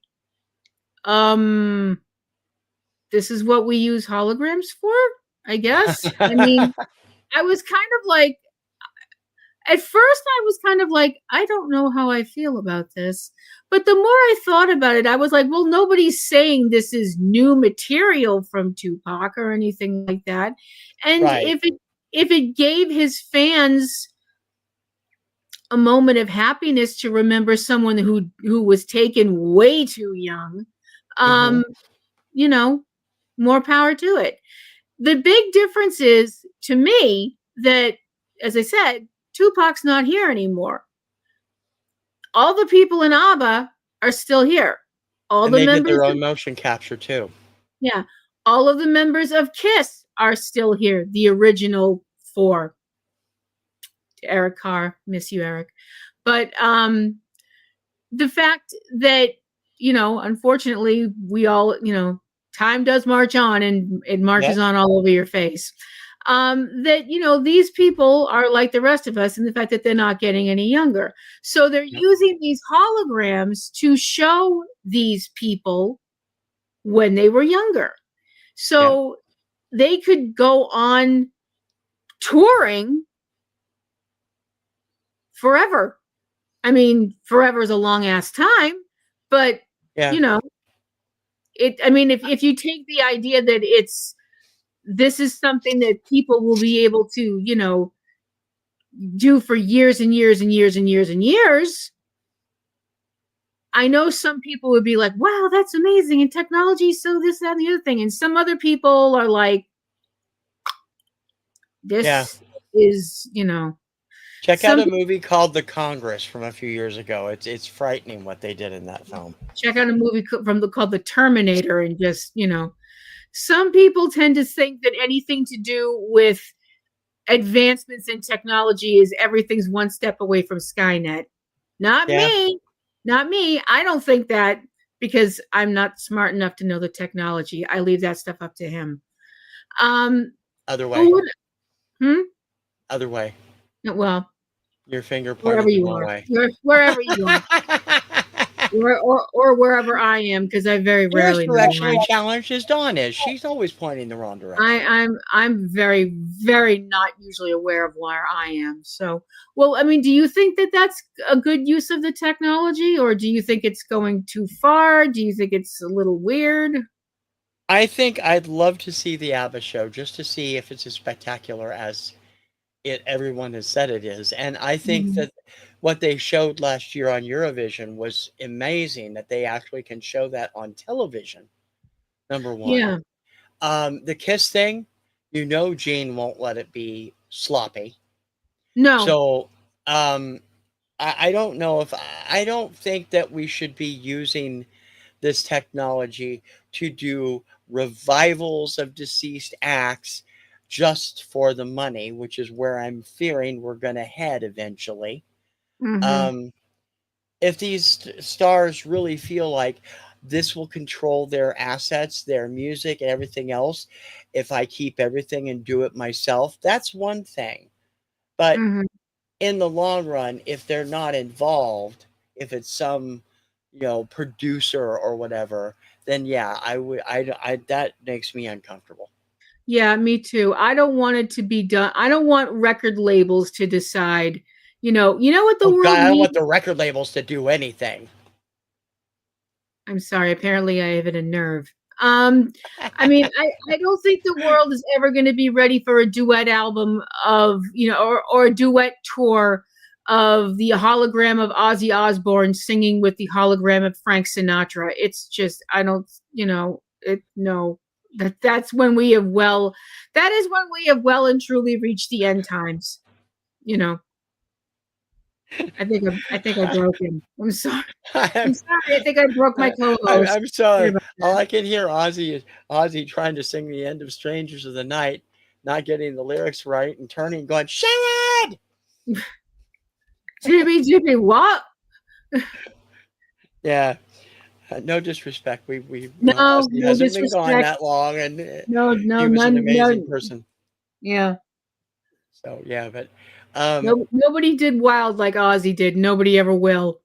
[SPEAKER 3] um, this is what we use holograms for, I guess. I mean, I was kind of like, at first, I was kind of like, I don't know how I feel about this. But the more I thought about it, I was like, well, nobody's saying this is new material from Tupac or anything like that. And
[SPEAKER 2] Right.
[SPEAKER 3] if it gave his fans a moment of happiness to remember someone who was taken way too young,
[SPEAKER 2] Mhm.
[SPEAKER 3] um, you know, more power to it. The big difference is to me that, as I said, Tupac's not here anymore. All the people in ABBA are still here. All
[SPEAKER 2] And
[SPEAKER 3] the
[SPEAKER 2] they did
[SPEAKER 3] members
[SPEAKER 2] their
[SPEAKER 3] of,
[SPEAKER 2] own motion capture too.
[SPEAKER 3] yeah, all of the members of Kiss are still here. The original four. Eric Carr, miss you, Eric. But the fact that, unfortunately, we all, time does march on and it marches
[SPEAKER 2] Yep.
[SPEAKER 3] on all over your face. That, these people are like the rest of us in the fact that they're not getting any younger. So they're
[SPEAKER 2] Yep.
[SPEAKER 3] using these holograms to show these people when they were younger.
[SPEAKER 2] Yep.
[SPEAKER 3] So they could go on touring forever. I mean, forever is a long ass time, but
[SPEAKER 2] Yeah.
[SPEAKER 3] you know, I mean, if you take the idea that this is something that people will be able to, do for years and years and years and years and years, I know some people would be like, wow, that's amazing. And technology, so this, that, and the other thing. And some other people are like,
[SPEAKER 2] Yeah.
[SPEAKER 3] this is,
[SPEAKER 2] Check out
[SPEAKER 3] some
[SPEAKER 2] a
[SPEAKER 3] people
[SPEAKER 2] movie called The Congress from a few years ago. It's frightening what they did in that film.
[SPEAKER 3] check out a movie called The Terminator and just, some people tend to think that anything to do with advancements in technology is everything's one step away from Skynet. Not
[SPEAKER 2] Yeah.
[SPEAKER 3] me. Not me. I don't think that because I'm not smart enough to know the technology. I leave that stuff up to him. Um,
[SPEAKER 2] Other way.
[SPEAKER 3] who would, hmm?
[SPEAKER 2] Other way.
[SPEAKER 3] Well,
[SPEAKER 2] Your finger
[SPEAKER 3] wherever
[SPEAKER 2] pointed the
[SPEAKER 3] you
[SPEAKER 2] wrong
[SPEAKER 3] are,
[SPEAKER 2] way.
[SPEAKER 3] wherever you are, or wherever I am, because I very
[SPEAKER 2] You're as
[SPEAKER 3] rarely know where I
[SPEAKER 2] directionally
[SPEAKER 3] am.
[SPEAKER 2] challenged as Dawn is. She's always pointing the wrong direction.
[SPEAKER 3] I'm very very not usually aware of where I am. So, well, I mean, do you think that that's a good use of the technology, or do you think it's going too far? Do you think it's a little weird?
[SPEAKER 2] I think I'd love to see the ABBA show just to see if it's as spectacular as it everyone has said it is. And I think
[SPEAKER 3] Mhm.
[SPEAKER 2] that what they showed last year on Eurovision was amazing that they actually can show that on television. Number one.
[SPEAKER 3] Yeah.
[SPEAKER 2] The kiss thing, Gene won't let it be sloppy.
[SPEAKER 3] No.
[SPEAKER 2] So I don't know if I don't think that we should be using this technology to do revivals of deceased acts just for the money, which is where I'm fearing we're going to head eventually.
[SPEAKER 3] Hmm.
[SPEAKER 2] Um, if these stars really feel like this will control their assets, their music, and everything else, if I keep everything and do it myself, that's one thing. But
[SPEAKER 3] Hmm.
[SPEAKER 2] in the long run, if they're not involved, if it's some, producer or whatever, then yeah, I would, I that makes me uncomfortable.
[SPEAKER 3] Yeah, me too. I don't want it to be done. I don't want record labels to decide. You know what the
[SPEAKER 2] Oh God,
[SPEAKER 3] world
[SPEAKER 2] I don't
[SPEAKER 3] needs.
[SPEAKER 2] want the record labels to do anything.
[SPEAKER 3] I'm sorry. Apparently, I have it a nerve. I mean, I don't think the world is ever going to be ready for a duet album of, or a duet tour of the hologram of Ozzy Osbourne singing with the hologram of Frank Sinatra. It's just, I don't, no, that's when we have that is when we have well and truly reached the end times, you know. I think I broke him. I'm sorry. I'm
[SPEAKER 2] I'm,
[SPEAKER 3] sorry. I think I broke my co-host.
[SPEAKER 2] I'm
[SPEAKER 3] Sorry
[SPEAKER 2] sorry.
[SPEAKER 3] about
[SPEAKER 2] All I can hear Ozzy is Ozzy trying to sing the end of Strangers of the Night, not getting the lyrics right, and turning, going, "Sherrod!"
[SPEAKER 3] that. Jimmy, what?
[SPEAKER 2] Yeah, no disrespect.
[SPEAKER 3] No,
[SPEAKER 2] Ozzy
[SPEAKER 3] no
[SPEAKER 2] hasn't been gone
[SPEAKER 3] disrespect.
[SPEAKER 2] that long, and
[SPEAKER 3] No, no,
[SPEAKER 2] he was an
[SPEAKER 3] none,
[SPEAKER 2] amazing
[SPEAKER 3] none.
[SPEAKER 2] person.
[SPEAKER 3] Yeah.
[SPEAKER 2] So yeah, but um,
[SPEAKER 3] No, nobody did wild like Ozzy did. Nobody ever will.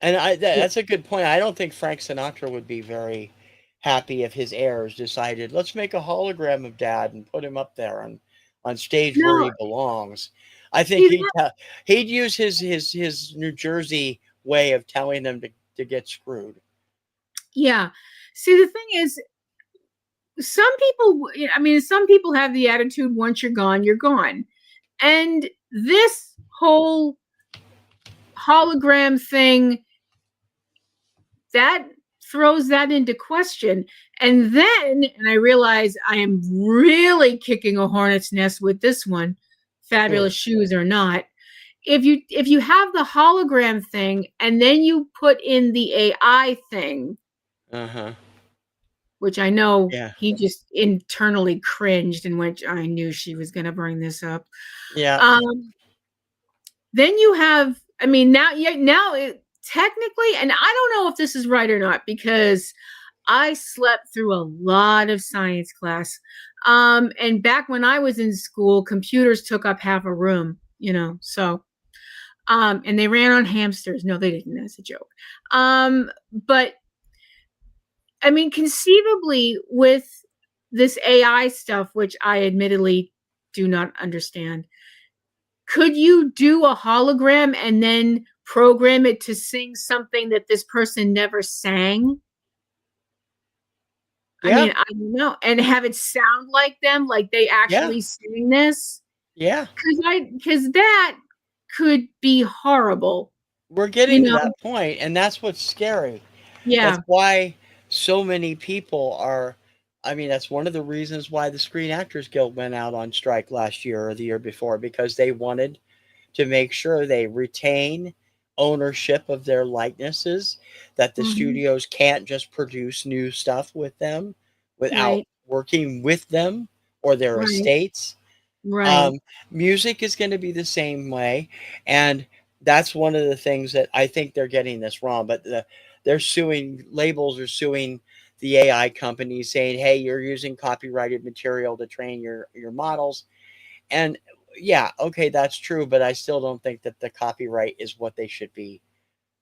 [SPEAKER 2] and that's a good point. I don't think Frank Sinatra would be very happy if his heirs decided, let's make a hologram of Dad and put him up there on stage where
[SPEAKER 3] No,
[SPEAKER 2] he belongs. I think
[SPEAKER 3] see that?
[SPEAKER 2] he'd use his New Jersey way of telling them to get screwed.
[SPEAKER 3] Yeah. See, the thing is, some people, I mean, some people have the attitude once you're gone, you're gone. And this whole hologram thing, that throws that into question. And then, and I realize I am really kicking a hornet's nest with this one,
[SPEAKER 2] Ooh.
[SPEAKER 3] fabulous shoes or not. If you have the hologram thing and then you put in the AI thing,
[SPEAKER 2] Uh huh.
[SPEAKER 3] which I know
[SPEAKER 2] Yeah.
[SPEAKER 3] he just internally cringed and went, I knew she was going to bring this up.
[SPEAKER 2] Yeah.
[SPEAKER 3] Um, then you have, I mean, now it technically, and I don't know if this is right or not because I slept through a lot of science class. And back when I was in school, computers took up half a room, so and they ran on hamsters. No, they didn't. That's a joke. But I mean, conceivably, with this AI stuff, which I admittedly do not understand, could you do a hologram and then program it to sing something that this person never sang? I
[SPEAKER 2] Yeah.
[SPEAKER 3] mean, I don't know, and have it sound like them, like they
[SPEAKER 2] Yeah.
[SPEAKER 3] actually sing this?
[SPEAKER 2] Yeah.
[SPEAKER 3] Because that could be horrible,
[SPEAKER 2] We're
[SPEAKER 3] you
[SPEAKER 2] getting to
[SPEAKER 3] know?
[SPEAKER 2] that point, and that's what's scary. That's
[SPEAKER 3] Yeah.
[SPEAKER 2] why so many people are. I mean, that's one of the reasons why the Screen Actors Guild went out on strike last year or the year before, because they wanted to make sure they retain ownership of their likenesses, that the
[SPEAKER 3] Mhm.
[SPEAKER 2] studios can't just produce new stuff with them without
[SPEAKER 3] Right,
[SPEAKER 2] working with them or their
[SPEAKER 3] right,
[SPEAKER 2] estates.
[SPEAKER 3] right.
[SPEAKER 2] Um, Music is going to be the same way, and that's one of the things that I think they're getting this wrong. But they're suing, labels are suing the AI companies, saying, "Hey, you're using copyrighted material to train your models." And yeah, okay, that's true, but I still don't think that the copyright is what they should be.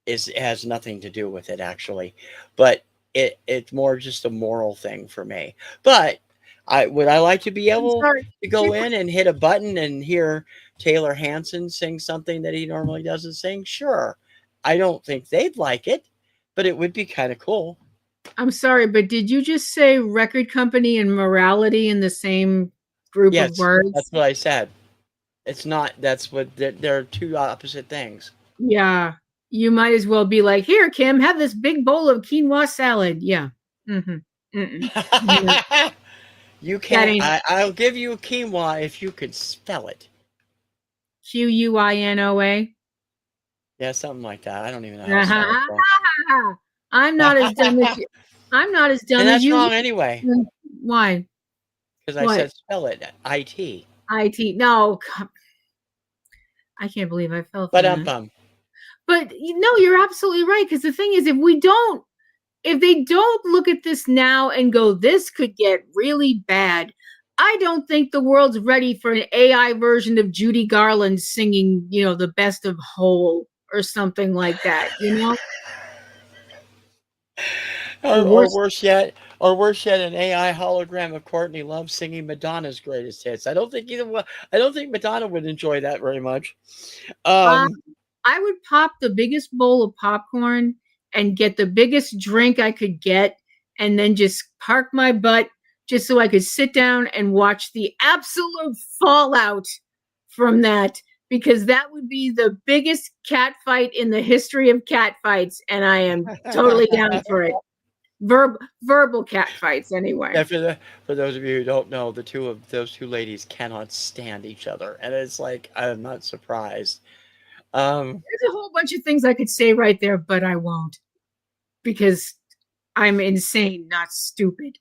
[SPEAKER 2] Is It has nothing to do with it actually, but it's more just a moral thing for me. But I like to be
[SPEAKER 3] I'm
[SPEAKER 2] able
[SPEAKER 3] sorry.
[SPEAKER 2] to go in and hit a button and hear Taylor Hanson sing something that he normally doesn't sing. Sure, I don't think they'd like it, but it would be kind of cool.
[SPEAKER 3] I'm sorry, but did you just say record company and morality in the same group of
[SPEAKER 2] Yes, that's
[SPEAKER 3] words?
[SPEAKER 2] what I said. It's not. That's what they're two opposite things.
[SPEAKER 3] Yeah. You might as well be like, "Here, Kim, have this big bowl of quinoa salad." Yeah. Mhm. Mm-mm. No,
[SPEAKER 2] You
[SPEAKER 3] that
[SPEAKER 2] can't.
[SPEAKER 3] ain't it.
[SPEAKER 2] I'll give you quinoa if you could spell it.
[SPEAKER 3] Quinoa.
[SPEAKER 2] Yeah, something like that. I don't even know how to spell it. So.
[SPEAKER 3] Ah-ha-ha-ha-ha. I'm not as dumb as you. I'm not as
[SPEAKER 2] And
[SPEAKER 3] dumb as
[SPEAKER 2] that's
[SPEAKER 3] you.
[SPEAKER 2] wrong anyway,
[SPEAKER 3] Why?
[SPEAKER 2] because I
[SPEAKER 3] What?
[SPEAKER 2] said spell it. IT.
[SPEAKER 3] IT. No, I can't believe I fell for
[SPEAKER 2] But
[SPEAKER 3] that.
[SPEAKER 2] bum.
[SPEAKER 3] But you're absolutely right. Because the thing is, if they don't look at this now and go, this could get really bad, I don't think the world's ready for an AI version of Judy Garland singing, the best of Hole or something like that.
[SPEAKER 2] Or,
[SPEAKER 3] Or
[SPEAKER 2] or
[SPEAKER 3] worse.
[SPEAKER 2] worse yet, or worse yet, an AI hologram of Courtney Love singing Madonna's greatest hits. I don't think either one. I don't think Madonna would enjoy that very much.
[SPEAKER 3] Uh,
[SPEAKER 2] Um,
[SPEAKER 3] I would pop the biggest bowl of popcorn and get the biggest drink I could get and then just park my butt just so I could sit down and watch the absolute fallout from that because that would be the biggest cat fight in the history of cat fights and I am totally down for it. Verbal cat fights anyway.
[SPEAKER 2] yeah, for those of you who don't know, the two of those two ladies cannot stand each other, and it's like I'm not surprised.
[SPEAKER 3] There's a whole bunch of things I could say right there, but I won't because I'm insane, not stupid.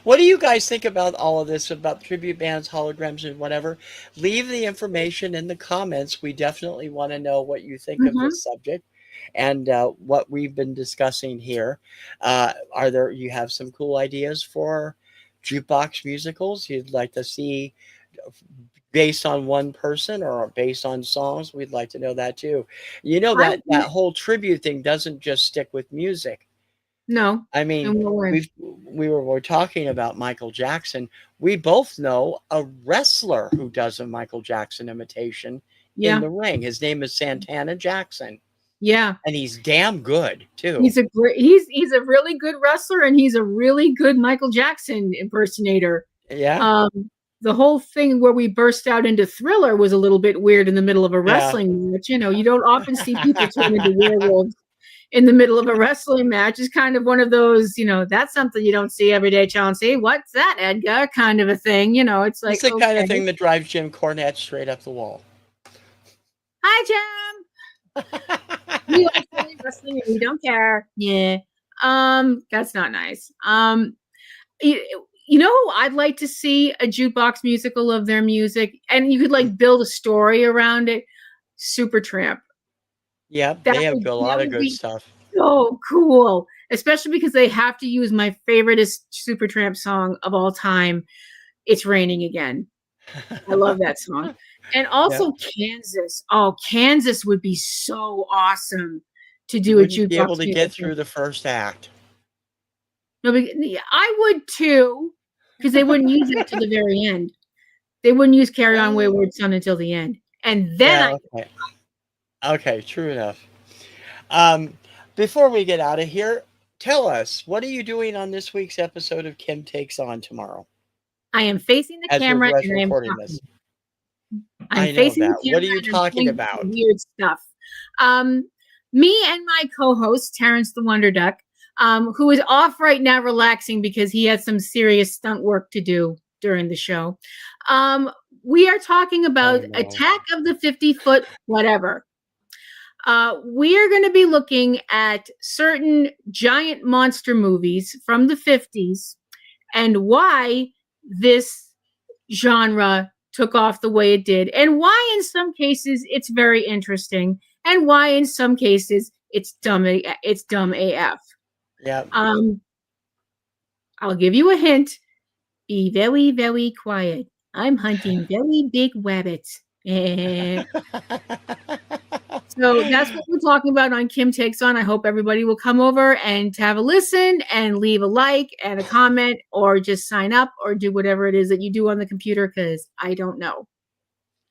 [SPEAKER 2] What do you guys think about all of this, about tribute bands, holograms, and whatever? Leave the information in the comments. We definitely want to know what you think of
[SPEAKER 3] Mhm.
[SPEAKER 2] this subject and what we've been discussing here. You have some cool ideas for jukebox musicals you'd like to see based on one person or based on songs? We'd like to know that too. You know
[SPEAKER 3] I
[SPEAKER 2] that whole tribute thing doesn't just stick with music.
[SPEAKER 3] No,
[SPEAKER 2] I
[SPEAKER 3] no
[SPEAKER 2] mean,
[SPEAKER 3] more.
[SPEAKER 2] we're talking about Michael Jackson. We both know a wrestler who does a Michael Jackson imitation in
[SPEAKER 3] Yeah,
[SPEAKER 2] the ring. His name is Santana Jackson,
[SPEAKER 3] yeah.
[SPEAKER 2] and he's damn good too.
[SPEAKER 3] He's a really good wrestler, and he's a really good Michael Jackson impersonator.
[SPEAKER 2] Yeah,
[SPEAKER 3] Um, the whole thing where we burst out into Thriller was a little bit weird in the middle of a
[SPEAKER 2] yeah.
[SPEAKER 3] wrestling match. You know, you don't often see people turn into werewolves in the middle of a wrestling match. It's kind of one of those, that's something you don't see every day, Chauncey. What's that, Edgar? Kind of a thing. It's
[SPEAKER 2] It's
[SPEAKER 3] like,
[SPEAKER 2] the kind of
[SPEAKER 3] okay.
[SPEAKER 2] thing that drives Jim Cornette straight up the wall.
[SPEAKER 3] Hi, Jim. We like silly wrestling and we don't care. Yeah. That's not nice. You know who I'd like to see a jukebox musical of their music, and you could like build a story around it? Supertramp.
[SPEAKER 2] Yep,
[SPEAKER 3] That
[SPEAKER 2] they have
[SPEAKER 3] would
[SPEAKER 2] a
[SPEAKER 3] that
[SPEAKER 2] lot of
[SPEAKER 3] would
[SPEAKER 2] good
[SPEAKER 3] be
[SPEAKER 2] stuff.
[SPEAKER 3] so cool, especially because they have to use my favoriteest Supertramp song of all time. It's Raining Again. I love that song. And
[SPEAKER 2] Yeah,
[SPEAKER 3] also Kansas. Oh, Kansas would be so awesome to
[SPEAKER 2] you
[SPEAKER 3] do a
[SPEAKER 2] wouldn't be able
[SPEAKER 3] jukebox
[SPEAKER 2] to get
[SPEAKER 3] musical.
[SPEAKER 2] through the first act.
[SPEAKER 3] No, I would too, because they wouldn't use it to the very end. They wouldn't use Carry On
[SPEAKER 2] Uh,
[SPEAKER 3] Wayward Son until the end. And then
[SPEAKER 2] yeah, okay. Okay, true enough. Um, Before we get out of here, tell us, what are you doing on this week's episode of Kim Takes On tomorrow
[SPEAKER 3] I am facing the
[SPEAKER 2] as we're
[SPEAKER 3] camera and I am
[SPEAKER 2] recording
[SPEAKER 3] talking.
[SPEAKER 2] this?
[SPEAKER 3] I'm
[SPEAKER 2] I know
[SPEAKER 3] facing the
[SPEAKER 2] that. What are
[SPEAKER 3] camera
[SPEAKER 2] you
[SPEAKER 3] and I'm
[SPEAKER 2] talking
[SPEAKER 3] doing some
[SPEAKER 2] about?
[SPEAKER 3] weird stuff. Me and my co-host, Terrence the Wonder Duck, who is off right now relaxing because he has some serious stunt work to do during the show. We are talking
[SPEAKER 2] Oh
[SPEAKER 3] about
[SPEAKER 2] no.
[SPEAKER 3] Attack of the 50-Foot whatever. We are going to be looking at certain giant monster movies from the 50s and why this genre took off the way it did, and why in some cases it's very interesting, and why in some cases it's dumb. It's dumb AF.
[SPEAKER 2] Yeah.
[SPEAKER 3] Um, I'll give you a hint. Be very, very quiet. I'm hunting very big rabbits. So that's what we're talking about on Kim Takes On. I hope everybody will come over and have a listen and leave a like and a comment or just sign up or do whatever it is that you do on the computer because I don't know.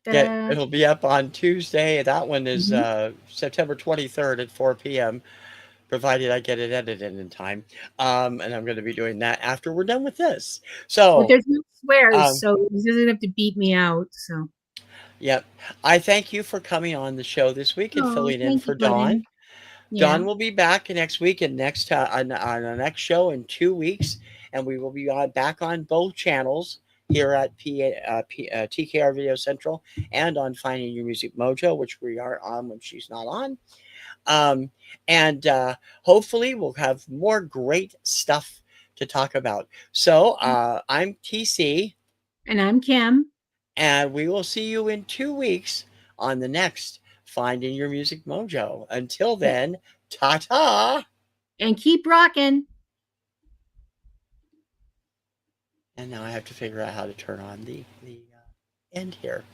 [SPEAKER 2] Yeah,
[SPEAKER 3] Ta-da.
[SPEAKER 2] it'll be up on Tuesday. That one is
[SPEAKER 3] Mhm.
[SPEAKER 2] September 23rd at 4 p.m., provided I get it edited in time. And I'm going to be doing that after we're done with this.
[SPEAKER 3] Well,
[SPEAKER 2] So,
[SPEAKER 3] there's no swears,
[SPEAKER 2] um,
[SPEAKER 3] so he doesn't have to beat me out. So,
[SPEAKER 2] yep. I thank you for coming on the show this week and
[SPEAKER 3] oh,
[SPEAKER 2] filling in
[SPEAKER 3] thank you,
[SPEAKER 2] for Dawn.
[SPEAKER 3] buddy. Yeah.
[SPEAKER 2] Dawn will be back next week and on the next show in 2 weeks, and we will be back on both channels here at TKR Video Central and on Finding Your Music Mojo, which we are on when she's not on. And hopefully we'll have more great stuff to talk about. So I'm TC,
[SPEAKER 3] And I'm Kim.
[SPEAKER 2] and we will see you in 2 weeks on the next Finding Your Music Mojo. Until then, ta-ta!
[SPEAKER 3] And keep rocking.
[SPEAKER 2] And now I have to figure out how to turn on the end here.